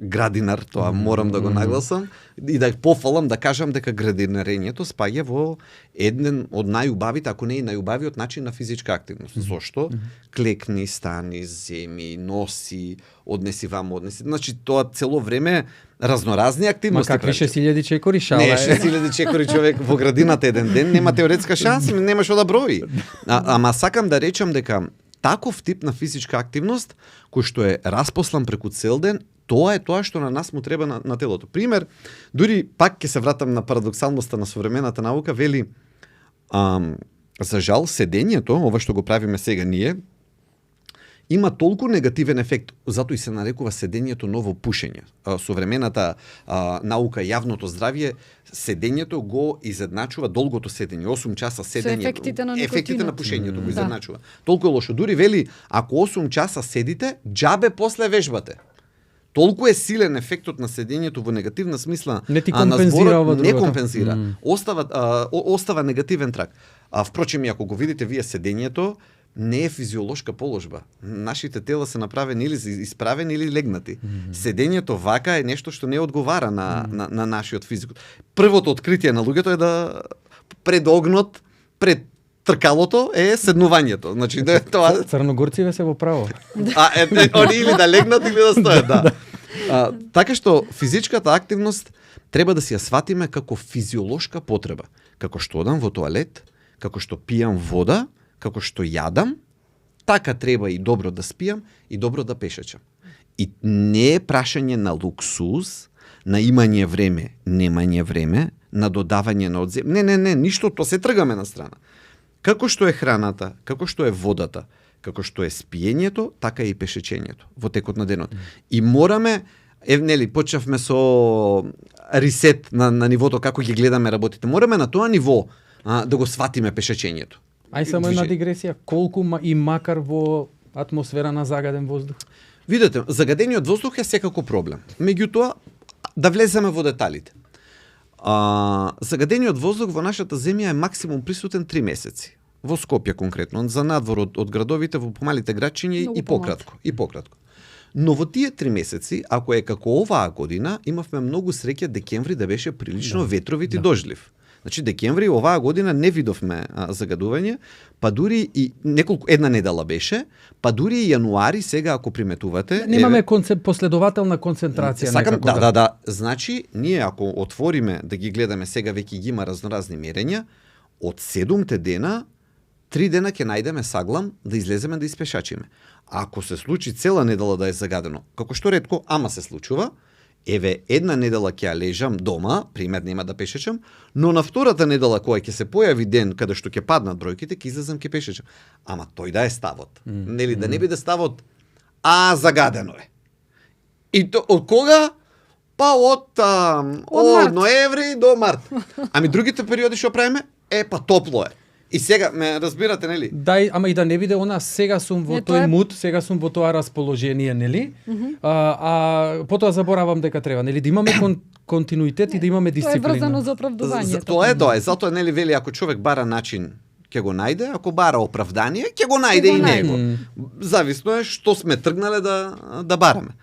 градинар, тоа морам да го нагласам и да пофалам да кажам дека градинарењето спаѓа во еден од најубавите, ако не и најубавиот начин на физичка активност. Зошто? Клекни, стани, земи, носи, однеси ваму, однеси. Значи тоа цело време разноразни активности. Ма какви 6000 чекори шала? Не, 6000 чекори човек во градината еден ден нема теоретска шанса, нема што да брои. Ама сакам да речам дека таков тип на физичка активност кој што е распослан преку цел ден, тоа е тоа што на нас му треба на телото. Пример, дури пак ќе се вратам на парадоксалноста на современата наука, вели за жал седењето, ова што го правиме сега ние, има толку негативен ефект, затоа и се нарекува седењето ново пушење. Современата наука, јавното здравје, седењето го изедначува долгото седење, 8 часа седење. Ефектите на пушењето го изедначува. Толку е лошо. Дури вели, ако 8 часа седите, џабе после вежбате. Толку е силен ефектот на седењето во негативна смисла, не ти компензира ова другото. Не компензира. Остава негативен трак. Впрочем, ако го видите вие седењето, не е физиолошка положба. Нашите тела се направени или исправени или легнати. Седењето вака е нешто што не одговара на нашиот физик. Првото откритие на луѓето е да пред огнот, пред тркалото е седнувањето. Значи да тоа Црногорциве се во право. Они или да легнат или да стојат, да. Така што физичката активност треба да си ја сватиме како физиолошка потреба. Како што одам во тоалет, како што пијам вода, како што јадам, така треба и добро да спијам и добро да пешачам. И не е прашање на луксуз, на имање време, немање време, на додавање на одзем. Не, ништо, то се тргаме на страна. Како што е храната, како што е водата, како што е спиењето, така и пешечењето во текот на денот. И мораме, почнавме со ресет на нивото како ги гледаме работите. Мораме на тоа ниво да го сватиме пешечењето. Ај само една дигресија, колку и макар во атмосфера на загаден воздух? Видете, загадениот воздух е секако проблем. Меѓутоа, да влеземе во деталите. Загадениот воздух во нашата земја е максимум присутен 3 месеци. Во Скопје конкретно, за надвор од градовите, во помалите градчиња и пократко. Но во тие 3 месеци, ако е како оваа година, имавме многу среќа декември да беше прилично ветровит и дождлив. Значи декември оваа година не видовме загадување, па дури и една недела беше, па дури и јануари сега ако приметувате, немаме последователна концентрација некако. Да. Значи ние ако отвориме да ги гледаме сега веќе ги има разноразни мерења, од 7 дена 3 дена ќе најдеме саглам да излеземе да испешачиме. Ако се случи цела недела да е загадено, како што ретко, ама се случува, една недела ќе ја лежам дома, пример нема да пешачам, но на втората недела која ќе се појави ден каде што ќе паднат бројките, ќе излезам ќе пешачам. Ама тој да е ставот. Нели да не биде ставот загадено е. И то од кога? Па од ноември до март. Ами другите периоди што правиме? Па топло е. И сега, ме разбирате, нели? Да, ама и да не биде она, сега сум во тој муд, сега сум во тоа расположение, нели? Потоа заборавам дека треба, нели, да имаме континуитет и да имаме дисциплина. Тоа е врзано за оправдувањето. Тоа е, затоа нели вели ако човек бара начин, ќе го најде, ако бара оправдание, ќе го најде и него. Зависно е што сме тргнале да бараме.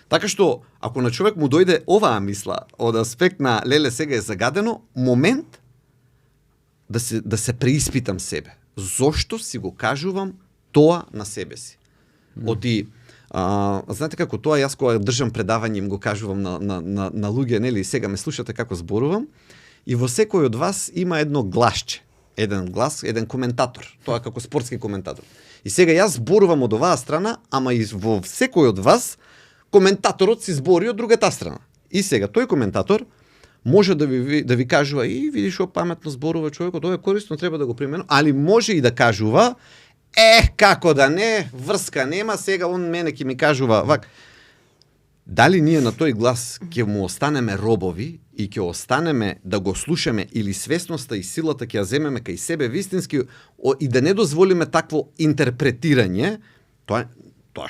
Така што, ако на човек му дојде оваа мисла од аспект на леле сега е загадено, момент да се преиспитам себе. Зошто си го кажувам тоа на себе си? Знаете како тоа, јас кога држам предавање им го кажувам на луѓе, нели, сега ме слушате како зборувам, и во секој од вас има едно гласче. Еден глас, еден коментатор. Тоа како спортски коментатор. И сега јас зборувам од оваа страна, ама и во секој од вас коментаторот си збори од другата страна. И сега тој коментатор може да ви кажува и видиш што паметно зборува човекот, ова е корисно, треба да го применам, али може и да кажува како да не, врска нема, сега он мене ќе ми кажува вак. Дали ние на тој глас ќе му останеме робови и ќе останеме да го слушаме или свесноста и силата ќе ја земеме кај себе вистински и да не дозволиме такво интерпретирање, тоа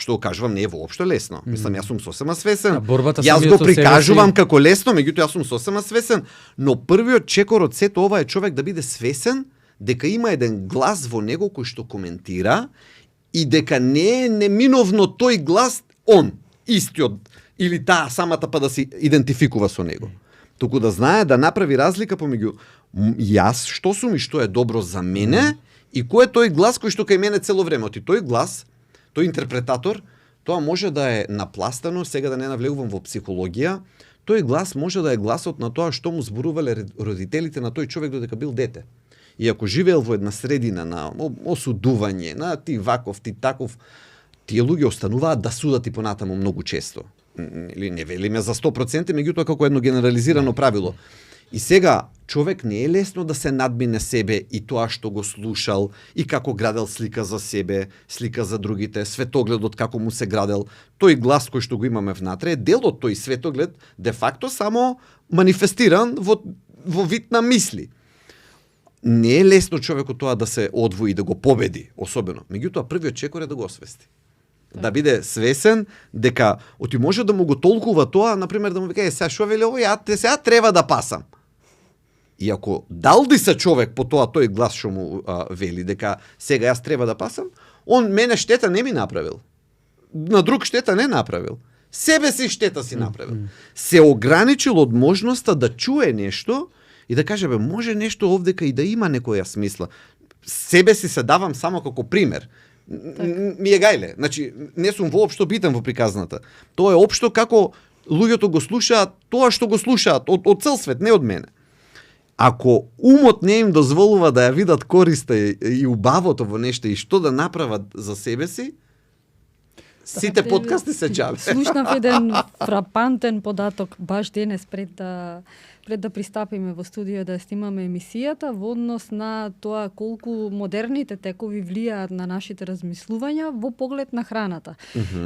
што го кажувам не е воопшто лесно. Мислам, јас сум сосема свесен. Јас го прикажувам како лесно, меѓутоа јас сум сосема свесен, но првиот чекор од сето ова е човек да биде свесен дека има еден глас во него кој што коментира и дека не е неминовно тој глас истиот или таа самата па да се идентификува со него. Туку да знае да направи разлика помеѓу јас што сум и што е добро за мене и кој е тој глас кој што кај мене цело време. И тој глас, тој интерпретатор, тоа може да е напластено, сега да не навлегувам во психологија, тој глас може да е гласот на тоа што му зборувале родителите на тој човек додека бил дете. И ако живеел во една средина на осудување, на ти ваков, ти таков, тие луѓе остануваат да судат и понатаму многу често. Или не велиме за 100%, меѓутоа како едно генерализирано правило. И сега, човек не е лесно да се надмине себе и тоа што го слушал, и како градел слика за себе, слика за другите, светогледот како му се градел. Тој глас кој што го имаме внатре е дел од тој светоглед, де факто само манифестиран во вид на мисли. Не е лесно човекот тоа да се одвои и да го победи, особено. Меѓутоа, првиот чекор е да го освести. Да биде свесен дека оти може да му го толкува тоа, например да му вика сега што вели овој, сега треба да пасам. И ако далди се човек по тоа тој глас што му вели дека сега јас треба да пасам, Он мене штета не ми направил. На друг штета не направил. Себе си штета си направил. Се ограничил од можноста да чуе нешто и да каже, може нешто овдека и да има некоја смисла. Себе си се давам само како пример. Ми е гајле. Значи, не сум воопшто битен во приказната. Тоа е општо како луѓето го слушаат тоа што го слушаат од цел свет, не од мене. Ако умот не им дозволува да ја видат користа и убавото во нешто и што да направат за себе си, сите подкасти се чаве. Слушнав еден фрапантен податок баш денес пред да пристапиме во студио да снимаме емисијата во однос на тоа колку модерните текови влијаат на нашите размислувања во поглед на храната.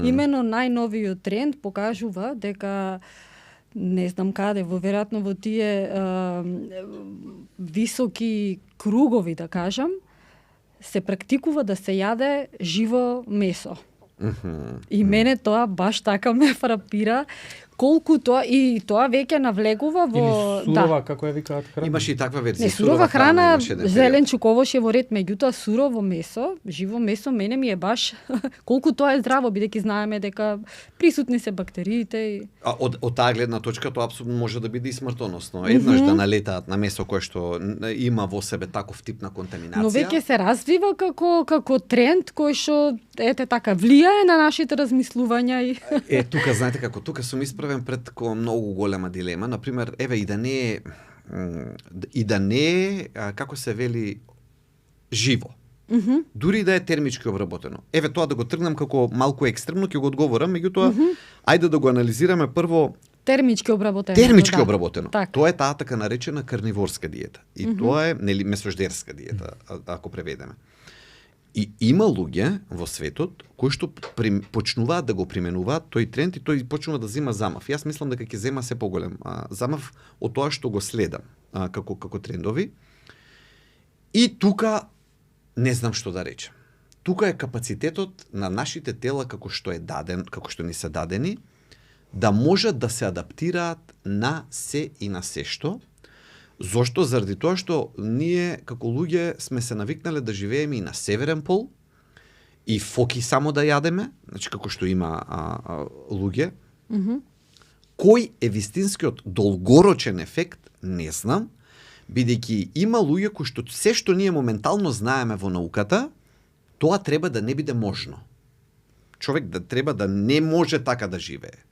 Имено најновиот тренд покажува дека не знам каде, веројатно во тие високи кругови, да кажам, се практикува да се јаде живо месо. И мене тоа баш така ме фрапира, колку тоа и тоа веќе навлегува во Или сурова, како ја викаат храна. Имаше и таква верзија. Не, сурова храна, зелен чуковош е во ред, меѓутоа сурово месо, живо месо мене ми е баш колку тоа е здраво, бидејќи знаеме дека присутни се бактериите и од таа гледна точка тоа апсолутно може да биде и смртоносно. Еднаш да налетаат на месо кое што има во себе таков тип на контаминација. Но веќе се развива како тренд кој што ете така влијае на нашите размислувања и тука знаете како тука сум исправен пред многу голема дилема. Например, еве и да не е како се вели живо. Дури да е термички обработено. Еве тоа да го тргнам како малку екстремно, ќе го одговорам, меѓутоа ајде да го анализираме прво термички обработено. Термички обработено. Так. Тоа е таа така наречена карниворска диета. И тоа е нели месождерска диета, ако преведеме. И има луѓе во светот кои што почнуваат да го применуваат тој тренд и тој почнува да зема замав. Јас мислам дека ќе зема се поголем замав од тоа што го следам како трендови. И тука не знам што да речем. Тука е капацитетот на нашите тела како што е даден, како што ни се дадени, да можат да се адаптираат на се и на се што. Зошто? Заради тоа што ние како луѓе сме се навикнале да живееме и на северен пол и фоки само да јадеме, значи како што има луѓе. Кој е вистинскиот долгорочен ефект, не знам, бидејќи има луѓе кои што се што ние моментално знаеме во науката, тоа треба да не биде можно. Човек да треба да не може така да живее.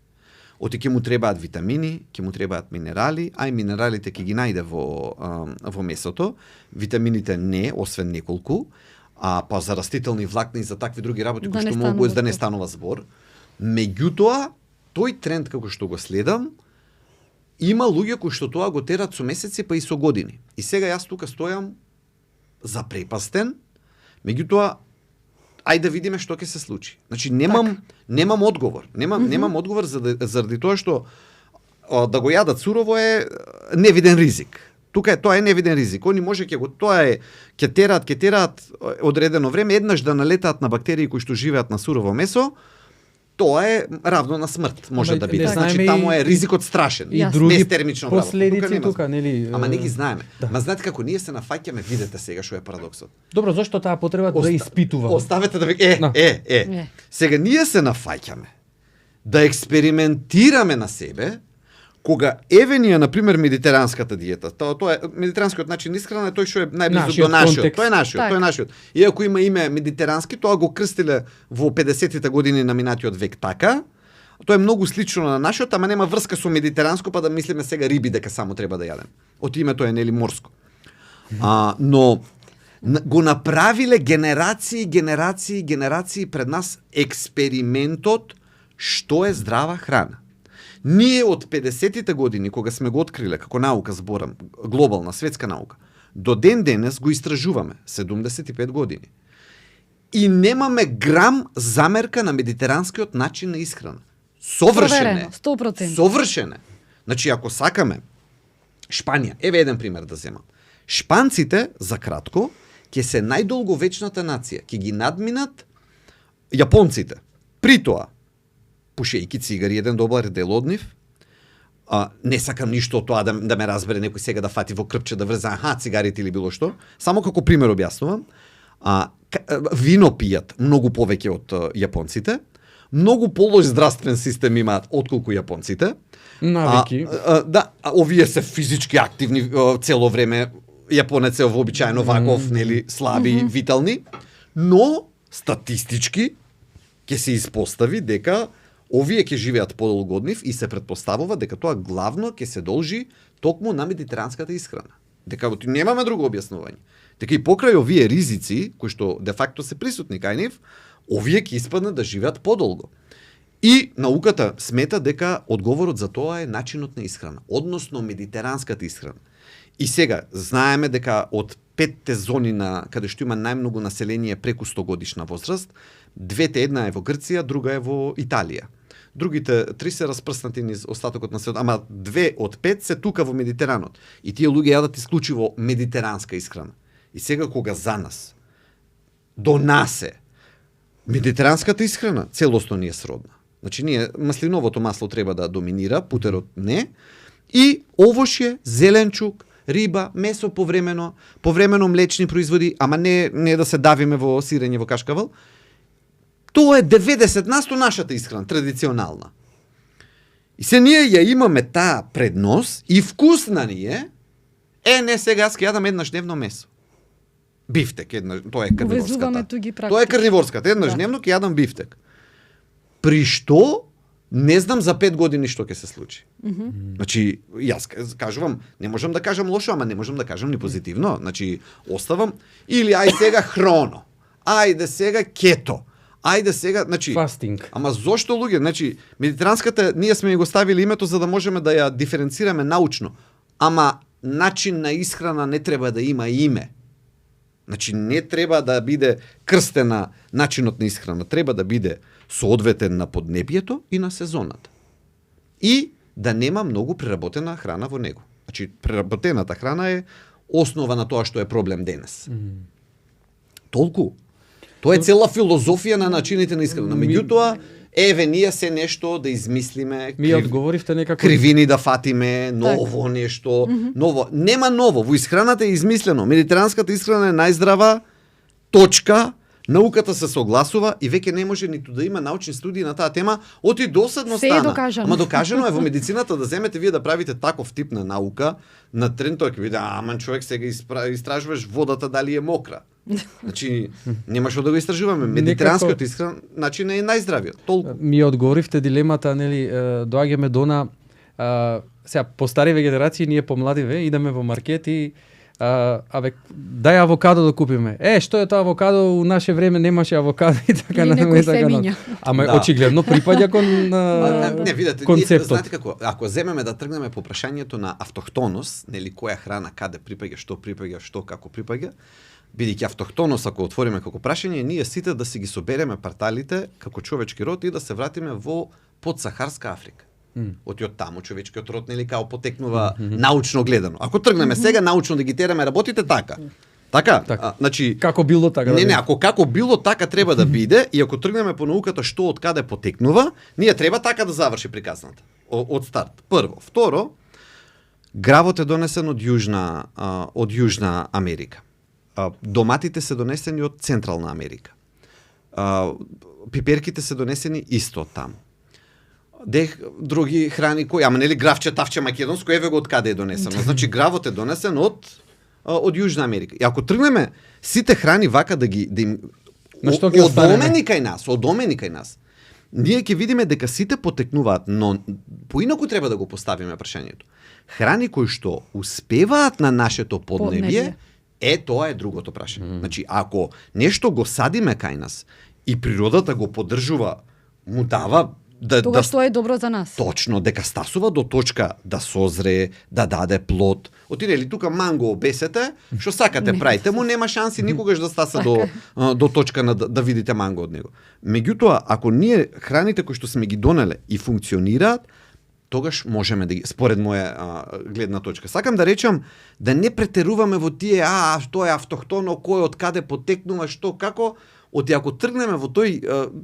Оти ќе му требаат витамини, ќе му требаат минерали, а и минералите ќе ги најде во месото. Витамините не, освен неколку, па за растителни влакни и за такви други работи кои што могу да не станува збор. Меѓутоа, тој тренд како што го следам, има луѓе кои што тоа го терат со месеци па и со години. И сега јас тука стојам запрепастен, меѓутоа ајде да видиме што ќе се случи. Значи немам одговор. Немам одговор заради тоа што да го јадат сурово е невиден ризик. Тука тоа е невиден ризик. Они може ќе терат одредено време еднаш да налетаат на бактерии кои што живеат на сурово месо. Тоа е равно на смрт, може да биде. Значи таму е ризикот страшен. И други термично последици тука, нели? Ама не ги знаеме. Ма знаете како ние се нафаќаме, видете сега што е парадоксот. Добро, зошто таа потреба да испитуваме? Оставете да Сега ние се нафаќаме да експериментираме на себе, кога еве ние на пример медитеранската диета. Тоа е медитеранскиот начин на исхрана, тој што е најблизу до нашиот. Тоа е нашиот. Иако има име медитерански, тоа го крстиле во 50-тите години на минатиот век така. Тоа е многу слично на нашиот, ама нема врска со медитеранско, па да мислиме сега риби дека само треба да јадем. Од името е нели морско. Но го направиле генерации пред нас експериментот што е здрава храна. Ние од 50-тите години, кога сме го откриле како наука, зборам, глобална, светска наука, до ден денес го истражуваме, 75 години. И немаме грам замерка на медитеранскиот начин на исхрана. Совршен е. 100%. Совршен е. Значи, ако сакаме, Шпанија, еве еден пример да земам. Шпанците, за кратко, ќе се најдолговечната нација, ќе ги надминат јапонците. При тоа, пушејки цигари, еден добар дел од нив. Не сакам ништо од тоа да ме разбере некој сега да фати во крпче да врзе цигарите или било што. Само како пример објаснувам. Вино пијат многу повеќе од јапонците, многу полош здравствен систем имаат отколку јапонците. Навики. Да, овие се физички активни цело време. Јапонец е вообичаено ваков, нели, слаби, витални, но статистички ќе се испостави дека овие ќе живеат подолго од нив и се претпоставува дека тоа главно ќе се должи токму на медитеранската исхрана. Дека немаме друго објаснување. Дека и покрај овие ризици, кои што де факто се присутни кај нив, овие ќе испаднат да живеат подолго. И науката смета дека одговорот за тоа е начинот на исхрана, односно медитеранската исхрана. И сега знаеме дека од 5 зони на каде што има најмногу население преку 100 годишна возраст, двете, една е во Грција, друга е во Италија. Другите 3 се распрснати низ остатокот на светот, ама 2 од 5 се тука во Медитеранот. И тие луѓе јадат исклучиво медитеранска исхрана. И сега кога за нас, до нас е медитеранската исхрана, целосно ни е сродна. Значи, маслиновото масло треба да доминира, путерот не, и овошје, зеленчук, риба, месо повремено млечни производи, ама не да се давиме во сирење во кашкавал. Тоа е 90% нашата исхрана, традиционална. И се ние ја имаме таа преднос и вкусна ни е, не сега аз ќе јадам еднаш дневно месо. Бифтек, тоа е карниворската. Тоа е карниворската, еднаш дневно ќе јадам бифтек. При што не знам за 5 години што ќе се случи. Значи, јас кажувам, не можам да кажам лошо, ама не можам да кажам ни позитивно. Значи, оставам, или ај сега хроно, ајде сега кето, ајде сега, значи... Фастинг. Ама зошто луѓе? Значи, медитеранската, ние сме го ставили името за да можеме да ја диференцираме научно. Ама начин на исхрана не треба да има име. Значи, не треба да биде крстена начинот на исхрана, треба да биде соодветен на поднебјето и на сезоната. И да нема многу преработена храна во него. Значи, преработената храна е основа на тоа што е проблем денес. Толку. Тоа е цела филозофија на начините на исхрана. Меѓутоа, ние се нешто да измислиме, ми одговоривте некако кривини да фатиме, ново нешто, ново. Нема ново, во исхраната е измислено. Медитеранската исхрана е најздрава, точка. Науката се согласува и веќе не може ниту да има научни студии на таа тема, оти досадно стана. Докажано. Ама докажано е во медицината да земете вие да правите таков тип на наука, на трен тоа ќе биде, аман човек сега истражуваш водата дали е мокра. Значи, нема што да го истражуваме. Медитеранскиот исхран начин е најздравиот. Толку. Ми одговоривте дилемата, нели, доаѓаме до на сега постариве генерации, ние помладиве идеме во маркет и дај авокадо да купиме. Што е тоа авокадо? У наше време немаше авокадо и така натаму. Ама очигледно припаѓа кон не, видете, концептот. Знаете како, ако земеме да тргнеме по прашањето на автохтонос, нели која храна каде припаѓа, што како припаѓа, бидејќи автохтонос ако отвориме како прашање, ние сите да си ги собереме парталите како човечки род и да се вратиме во подсахарска Африка. Оти од таму човечкиот род нели као потекнува научно гледано. Ако тргнеме сега научно да ги тераме работите така. Така? Значи како било така. Не, ако како било така треба да биде и ако тргнеме по науката што од каде потекнува, ние треба така да заврши приказната. Од старт. Прво, второ, гравот е донесен од Јужна Америка. Доматите се донесени од Централна Америка. Пиперките се донесени исто од таму. Други храни кои, ама нели гравче, тавче македонско, еве го од каде е донесено. Значи гравот е донесен од Јужна Америка. И ако тргнеме сите храни вака да им одомени кај нас, ние ќе видиме дека сите потекнуваат, но поинаку треба да го поставиме прашањето. Храни кои што успеваат на нашето поднебје, тоа е другото прашање. Значи, ако нешто го садиме кај нас и природата го поддржува, му дава тоа што е добро за нас. Точно, дека стасува до точка да созре, да даде плод. Отидели тука манго обесете, што сакате правите, му нема шанси никогаш да стаса до точка на да видите манго од него. Меѓутоа, ако ние храните кои што сме ги донеле и функционираат, тогаш можеме да ги, според моја гледна точка. Сакам да речам да не претеруваме во тие, што е автохтоно, кој од каде потекнува, што како. Оти ако тргнеме во тој,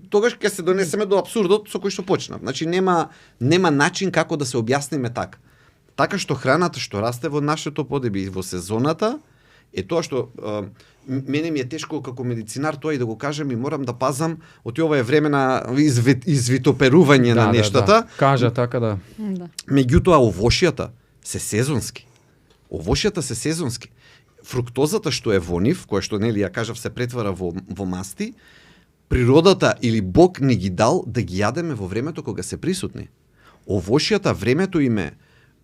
тогаш ќе се донесеме до апсурдот со кој што почнав. Значи нема начин како да се објасниме така. Така што храната што расте во нашето поднебје во сезоната Е тоа што мене ми е тешко како медицинар тоа и да го кажам и морам да пазам од ова е време на извитоперување на нештата. Кажа така да. Меѓутоа овошјата се сезонски. Овошјата се сезонски. Фруктозата што е во нив, која што нели ја кажав се претвара во масти, природата или Бог не ги дал да ги јадеме во времето кога се присутни. Овошјата времето им е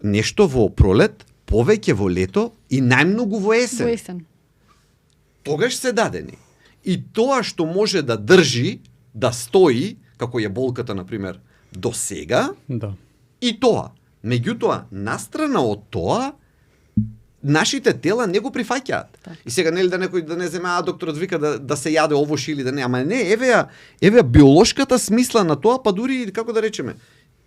нешто во пролет, повеќе во лето и најмногу во есен. Во есен. Тогаш се дадени. И тоа што може да држи, да стои, како е болката, например, до сега, Да. и тоа. Меѓутоа, настрана од тоа, нашите тела не го прифаќаат. И сега нели да некој да не земе, докторот вика да се јаде овошје или да не, ама не, еве биолошката смисла на тоа, па дури како да речеме,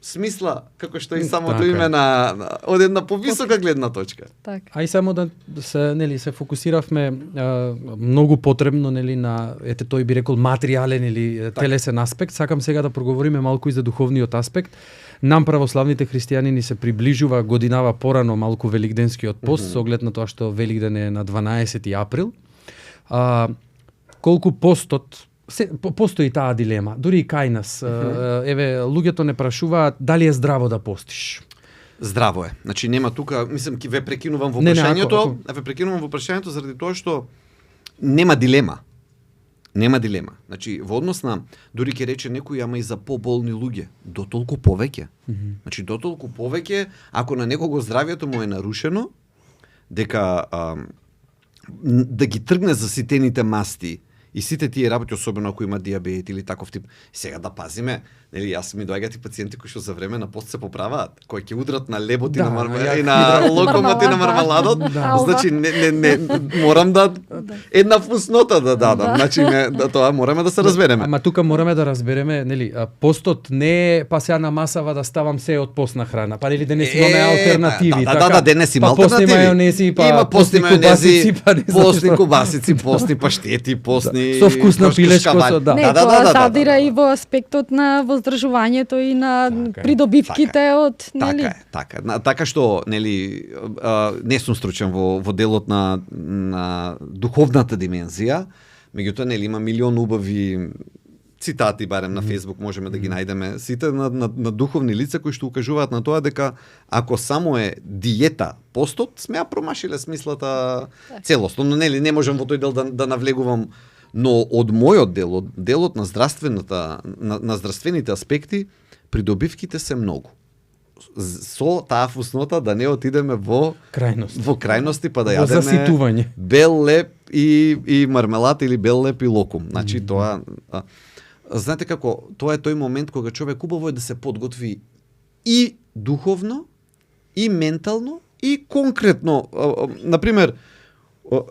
смисла како што и самото име на од една повисока гледна точка. Така. А и само да се фокусиравме многу потребно на тој би рекол материјален или телесен аспект. Сакам сега да проговориме малку и за духовниот аспект. Нам православните христијани ни се приближува годинава порано малку великденскиот пост, со оглед на тоа што Великден е на 12 април. Колку постот постои таа дилема, дури и кај нас. Еве, луѓето не прашуваат дали е здраво да постиш. Здраво е. Значи нема тука, мислам ќе ве прекинувам во прашањето, заради тоа што нема дилема. Нема дилема. Значи во однос на дури ќе рече некој ама и за поболни луѓе, дотолку повеќе. Значи дотолку повеќе ако на некого здравието му е нарушено, дека да ги тргне за ситените масти и сите тие работи, особено ако има диабет или таков тип. Сега да пазиме, нели јас ми доаѓаат и пациенти кои што за време на пост се поправаат, кои ќе удрат на лебот и на мармеладот и на локомот и на мармеладот. Значи не морам да една фуснота да дадам. Значи тоа мораме да се разбереме. Ама тука мораме да разбереме, нели, постот не е па сега на масава да ставам се од постна храна, па нели денес имаме алтернативи, така. Денес има алтернативи. Постни мајонези, па постни мајонези, постни кубасици, постни паштети, постни со вкусна пилешко, да. Не, тоа задира и во аспектот на воздржувањето и на придобивките од, нели? Така што, нели, не сум стручен во делот на духовната димензија, меѓутоа, нели, има милион убави цитати, барем на Facebook можеме да ги најдеме, сите на духовни лица кои што укажуваат на тоа дека ако само е диета постот, сме ја промашиле смислата целосно, но нели не можам во тој дел да навлегувам. Но од мојот дел, од делот на здравствените аспекти, придобивките се многу. Со таа фуснота да не отидеме во крајности, па да јадеме бел леп и мармелад или бел леп и локум. Значи тоа знаете како, тоа е тој момент кога човек убаво е да се подготви и духовно, и ментално, и конкретно. Например,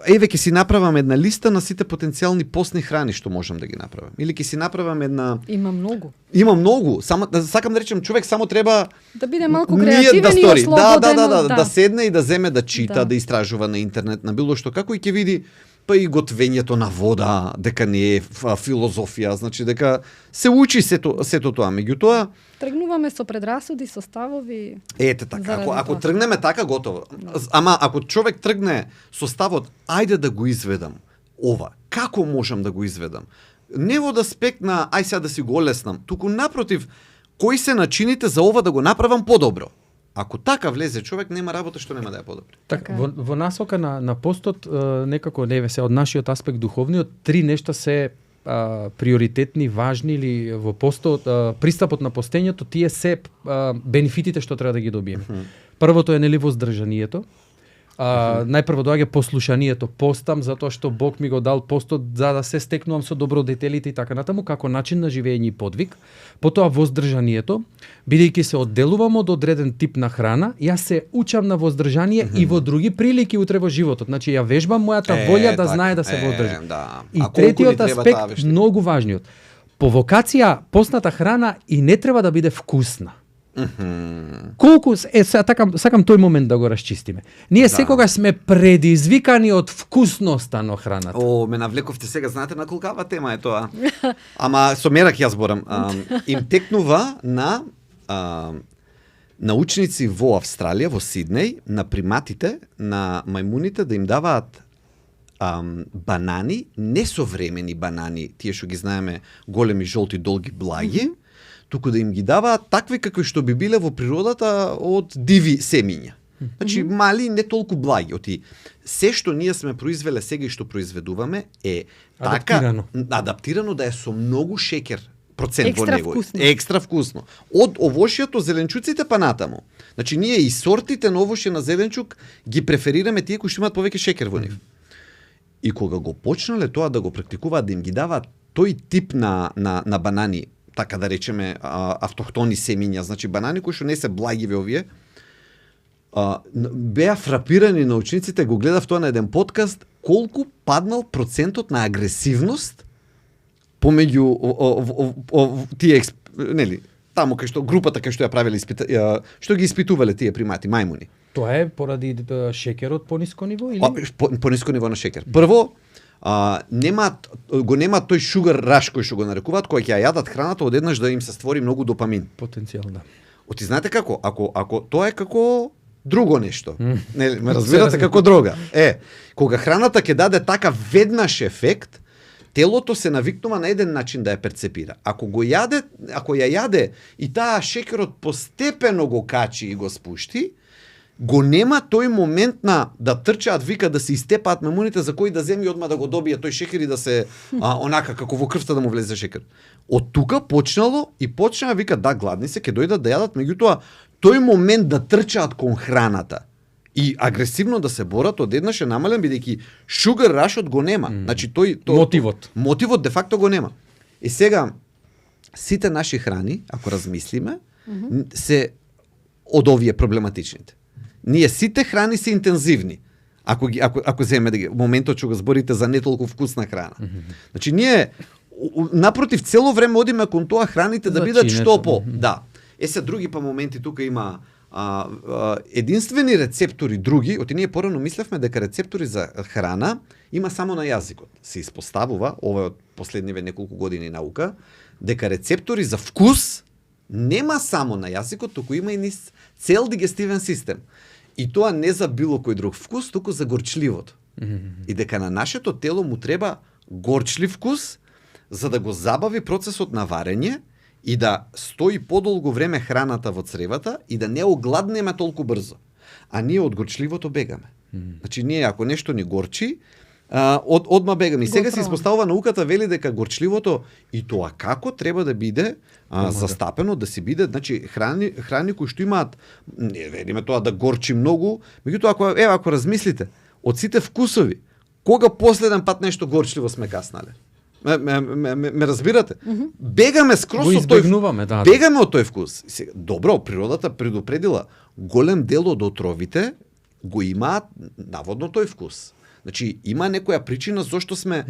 еве ќе си направам една листа на сите потенцијални постни храни што можам да ги направам. Или ќе си направам една... Има многу. Само сакам да речем, човек само треба да биде малку креативен и ослободен. Да седне и да земе да чита, да истражува на интернет, на било што, како и ќе види па и готвењето на вода, дека не е филозофија, значи дека се учи сето тоа. Меѓутоа тргнуваме со предрасуди, со ставови. Ете така, ако тргнеме така, готово. Ама ако човек тргне со ставот, ајде да го изведам ова, како можам да го изведам? Не во аспект на ај сега да си го олеснам, туку напротив, кои се начините за ова да го направам подобро? Ако така влезе човек, нема работа што нема да ја подобри. Така, во насока на постот, некако се од нашиот аспект духовниот, три нешта се приоритетни, важни или во постот, пристапот на постењето, тие се бенефитите што треба да ги добиеме. Првото е нели воздржанието. Најпрво доаѓа послушанието. Постам затоа што Бог ми го дал постот за да се стекнувам со добродетелите и така натаму како начин на живење и подвиг. Потоа воздржанието, бидејќи се одделувам од одреден тип на храна, јас се учам на воздржание и во други прилики утре во животот. Значи ја вежбам мојата волја да знае да се воздржи. И третиот аспект, многу важниот. По вокација постната храна и не треба да биде вкусна. Колку сакам тој момент да го расчистиме. Ние секогаш сме предизвикани од вкусноста на храната. Ме навлековте сега, знаете на колкава тема е тоа. Ама со мерак јас зборам. Им текнува на научници во Австралија, во Сиднеј, на приматите, на мајмуните да им даваат банани, несовремени банани, тие што ги знаеме големи, жолти, долги, благи, туку да им ги даваат такви какви што би биле во природата од диви семиња. Значи мали, не толку благи. Оти се што ние сме произвеле сега и што произведуваме е адаптирано да е со многу шеќер процент во него. Екстра вкусно. Од овошјето, зеленчуците па натаму. Значи ние и сортите на овошје на зеленчук ги преферираме тие кои што имаат повеќе шеќер во нив. И кога го почнале тоа да го практикуваат, да им ги даваат тој тип на банани, така да речеме автохтони семиња, значи банани кои што не се благиви овие, беа фрапирани научниците, го гледав тоа на еден подкаст, колку паднал процентот на агресивност помеѓу тие нели, таму кај што групата кај што ја правеле што ги испитувале тие примати, мајмуни. Тоа е поради шеќерот по ниско ниво или по ниско ниво на шеќер. Прво, нема тој шугар раш кој што го нарекуваат, кој ќе ја јадат храната одеднаш да им се створи многу допамин. Потенцијал, да. Оти знаете како? Ако тоа е како друго нешто. Нели, ме разбирате како дрога. Кога храната ќе даде така веднаш ефект, телото се навикнува на еден начин да ја перцепира. Ако ја јаде и таа шеќерот постепено го качи и го спушти, го нема тој момент на да трчаат, вика да се истепаат мемуните за кој да земи одма да го добие тој шеќер и да се онака како во крвта да му влезе шеќер. Од тука почнало и почнаа вика да гладни се ќе дојдат да јадат, меѓутоа тој момент да трчаат кон храната и агресивно да се борат одеднаш е намален бидејќи шугар рашот го нема. Значи мотивот де факто го нема. И сега сите наши храни, ако размислиме, се од овие проблематичните. Ние сите храни се интензивни. Ако земеме моментот што го зборите за не толку вкусна храна. Значи ние напротив цело време одиме кон тоа храните да бидат што по. Да. Се други па моменти тука има единствени рецептори други, оти ние порано мислевме дека рецептори за храна има само на јазикот. Се испоставува, ова е од последниве неколку години наука, дека рецептори за вкус нема само на јазикот, туку има и низ цел дигестивен систем. И тоа не за било кој друг вкус, туку за горчливото. И дека на нашето тело му треба горчлив вкус за да го забави процесот на варење и да стои подолго време храната во цревата и да не огладнеме толку брзо. А ние од горчливото бегаме. Значи ние ако нешто ни горчи, одма бегаме. И сега се испоставува науката, вели дека горчливото и тоа како треба да биде застапено, да се биде, значи храни кои што имаат, не велиме тоа да горчи многу, меѓутоа ако размислите, од сите вкусови, кога последен пат нешто горчливо сме каснале? Ме разбирате? Бегаме скрос од тој. Бегаме од тој вкус. Добро, природата предупредила, голем дел од отровите го имаат наводно тој вкус. Значи има некоја причина зошто сме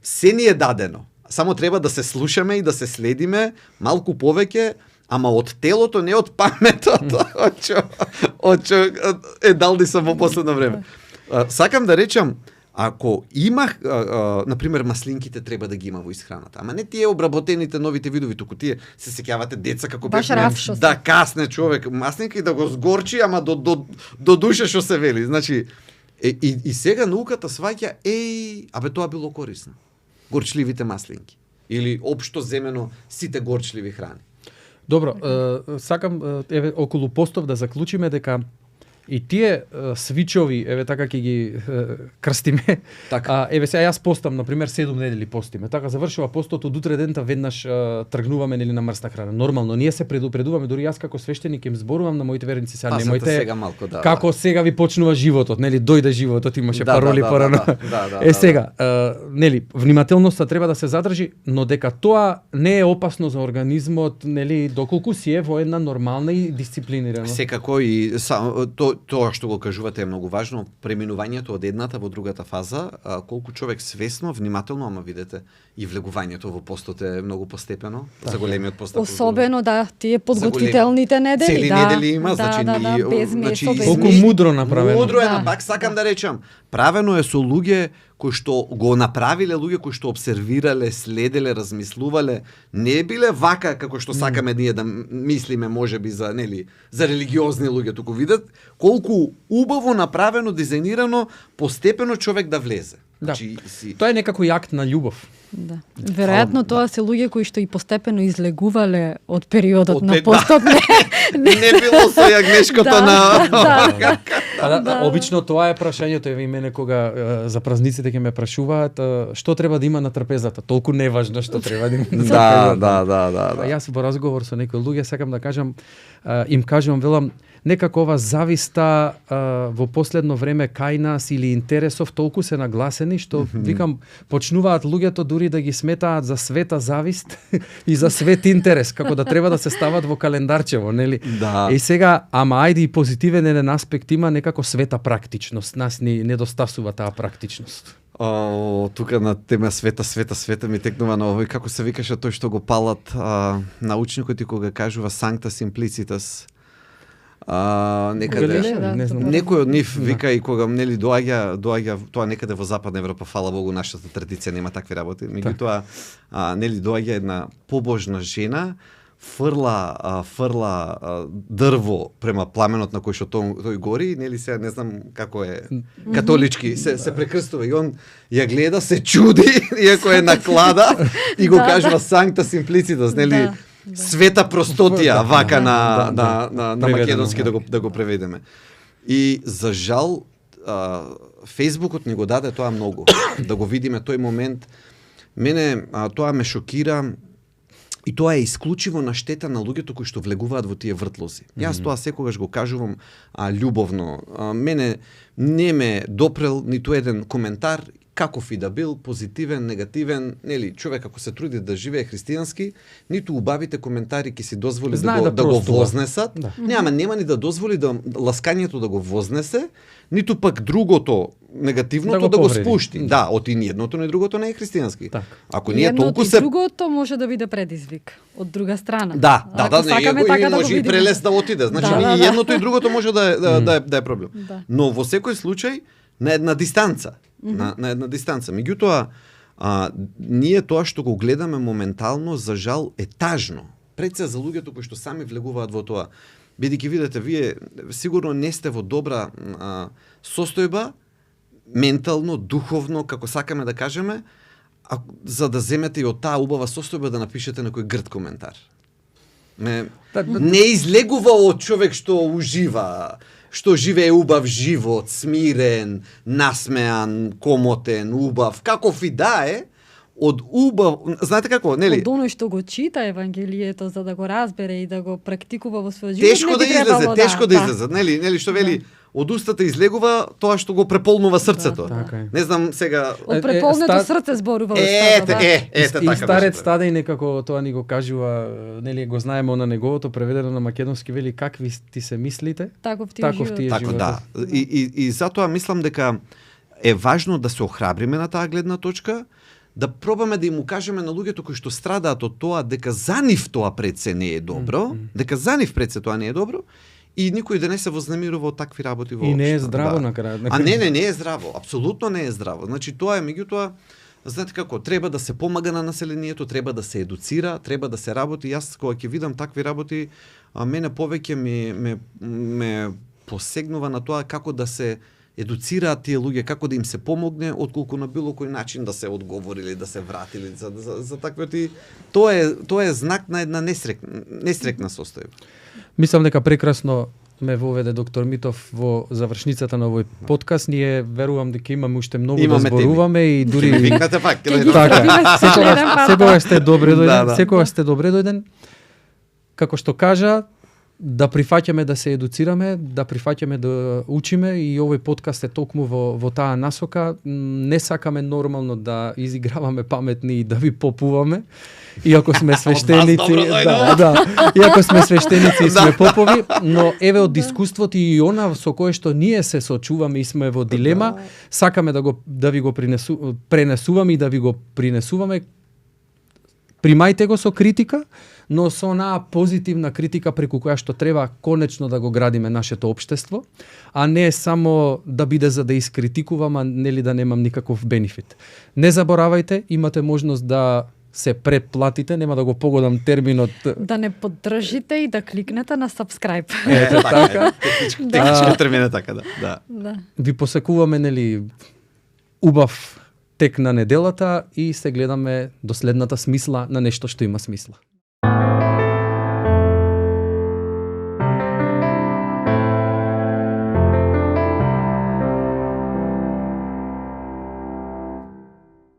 се ни е дадено. Само треба да се слушаме и да се следиме малку повеќе, ама од телото, не од паметот. Далди сам во последно време. Сакам да речам, ако имах, например, маслинките треба да ги има во исхраната, ама не тие обработените новите видови, туку тие се сеќавате деца како да касне човек маслинка и да го сгорчи, ама до душа што се вели. Значи, и сега науката сваќа, тоа било корисно. Горчливите маслинки. Или општо земено сите горчливи храни. Добро, сакам околу постов да заклучиме дека и тие свичови, така ќе ги крстиме. Така. Сега јас постам, например, 7 недели постиме. Така завршува постот, од утре дента веднаш тргнуваме нели на мрсна храна. Нормално, ние се предупредуваме, дури јас како свештеник им зборувам на моите верници, сега немојте сега малку, како сега ви почнува животот, нели дојде животот, имаше пароли порано. Сега, нели внимателноста треба да се задржи, но дека тоа не е опасно за организмот, нели доколку си е во една нормална и дисциплинирана. Секако и тоа што го кажувате е многу важно, преминувањето од едната во другата фаза, колку човек свесно, внимателно, ама видите, и влегувањето во постот е многу постепено, за големиот пост. Особено тие подготвителните недели, цели недели има, без месо, без колку мудро направено. Мудро е, пак сакам да речам, правено е со луѓе кои што го направиле, луѓе кои што обсервирале, следеле, размислувале, не биле вака како што сакаме ние да мислиме можеби за религиозни луѓе, туку видат колку убаво направено, дизајнирано, постепено човек да влезе. Значи, Тоа е некако и акт на љубов. Да. Веројатно тоа се луѓе кои што и постепено излегувале од периодот на постот. Не било со јагнешкото на... Обично тоа е прашањето, еве и мене кога за празниците ќе ме прашуваат што треба да има на трпезата. Толку неважно што треба да има на трпезата. Да. Јас во разговор со некои луѓе сакам да кажам, им кажувам, велам, некако ова зависта во последно време кај нас или интересов толку се нагласени што викам почнуваат луѓето дури да ги сметаат за света завист и за свет интерес, како да треба да се стават во календарчево, нели? Да. И сега, ама ајде и позитивен еден аспект има некако света практичност. Нас ни недостасува таа практичност. Тука на тема света ми текнува на овој, како се викаше тој што го палат научникот и кога кажува Sancta Simplicitas. Некаде некој од нив вика и кога нели доаѓа тоа некаде во Западна Европа, фала Богу, нашата традиција нема такви работи. Меѓутоа нели доаѓа една побожна жена, фрла дрво према пламенот на кој што тој гори, нели се не знам како е католички се прекрстува и он ја гледа, се чуди иако е наклада и го кажува Sancta Simplicitas, нели света простотија, вака на македонски да го преведеме. И за жал Фејсбукот ни го даде тоа многу, да го видиме тој момент. Мене тоа ме шокира и тоа е исклучиво на штета на луѓето кои што влегуваат во тие вртлози. Јас тоа секогаш го кажувам љубовно. Мене не ме допрел ниту еден коментар, каков и да бил, позитивен, негативен, нели, човек ако се труди да живее христијански, ниту убавите коментари ќе си дозволи да го вознесат. Да. Нема ни да дозволи да ласкањето да го вознесе, ниту пак другото негативното да го спушти. Да, оти ни едното ни другото не е христијански. Так. Ако ние толку се другото може да биде предизвик од друга страна. Да, може и прелес да отиде. Значи и едното и другото може да е проблем. Да. Но во секој случај на една дистанца. На една дистанца. Меѓутоа, ние тоа што го гледаме моментално, за жал, е тажно. Пред се за луѓето кои што сами влегуваат во тоа. Бидејќи видите, вие сигурно не сте во добра состојба, ментално, духовно, како сакаме да кажеме, за да земете и од таа убава состојба да напишете некој грд коментар. Не излегува од човек што ужива, што живее убав живот, смирен, насмеан, комотен, убав, каков и да е, од убав, знаете како, нели? Од оној што го чита Евангелието за да го разбере и да го практикува во својот живот, тешко да излезе, нели, што вели, од устата излегува тоа што го преполнува срцето. Не знам сега од преполнето срце зборува устата. И старец стаде и некако тоа ни го кажува, нели го знаеме на неговото преведено на македонски, вели какви ти се мислите, таков ти е животот. Така да. И затоа мислам дека е важно да се охрабриме на таа гледна точка, да пробаме да им укажеме на луѓето кои што страдаат од тоа дека за нив тоа пред се не е добро, дека за нив пред се тоа не е добро, и никој да не се вознемирува од такви работи воопшто. И не е здраво на крајот. Не е здраво, апсолутно не е здраво. Значи тоа е, меѓутоа, знаете како, треба да се помага на населението, треба да се едуцира, треба да се работи. Јас кога ќе видам такви работи, мене повеќе ме посегнува на тоа како да се едуцираат тие луѓе, како да им се помогне, отколку на било кој начин да се одговорили, да се вратили за такви. Тоа е знак на една несрекна состојба. Мислам дека прекрасно ме воведе доктор Митов во завршницата на овој подкаст. Ние верувам дека имаме уште многу да зборуваме и дури викнате пак. Секогаш сте добре дојден. Секогаш сте добре дојден. Како што кажа, да прифаќаме да се едуцираме, да прифаќаме да учиме и овој подкаст е токму во таа насока. Не сакаме нормално да изиграваме паметни и да ви попуваме. Иако сме свештеници, иако сме свештеници и сме попови, но еве од искуството и она со кое што ние се сочуваме и сме во дилема, сакаме да ви го пренесуваме и да ви го принесуваме. Примајте го со критика, но со онаа позитивна критика преку која што треба конечно да го градиме нашето општество, а не само да биде за да искритикувам, а нели да немам никаков бенефит. Не заборавајте, имате можност да се претплатите, нема да го погодам терминот. Да не поддржите и да кликнете на subscribe. Ето така. Технички термин е така, да. Ви посекуваме, нели, убав тек на неделата и се гледаме до следната смисла на нешто што има смисла.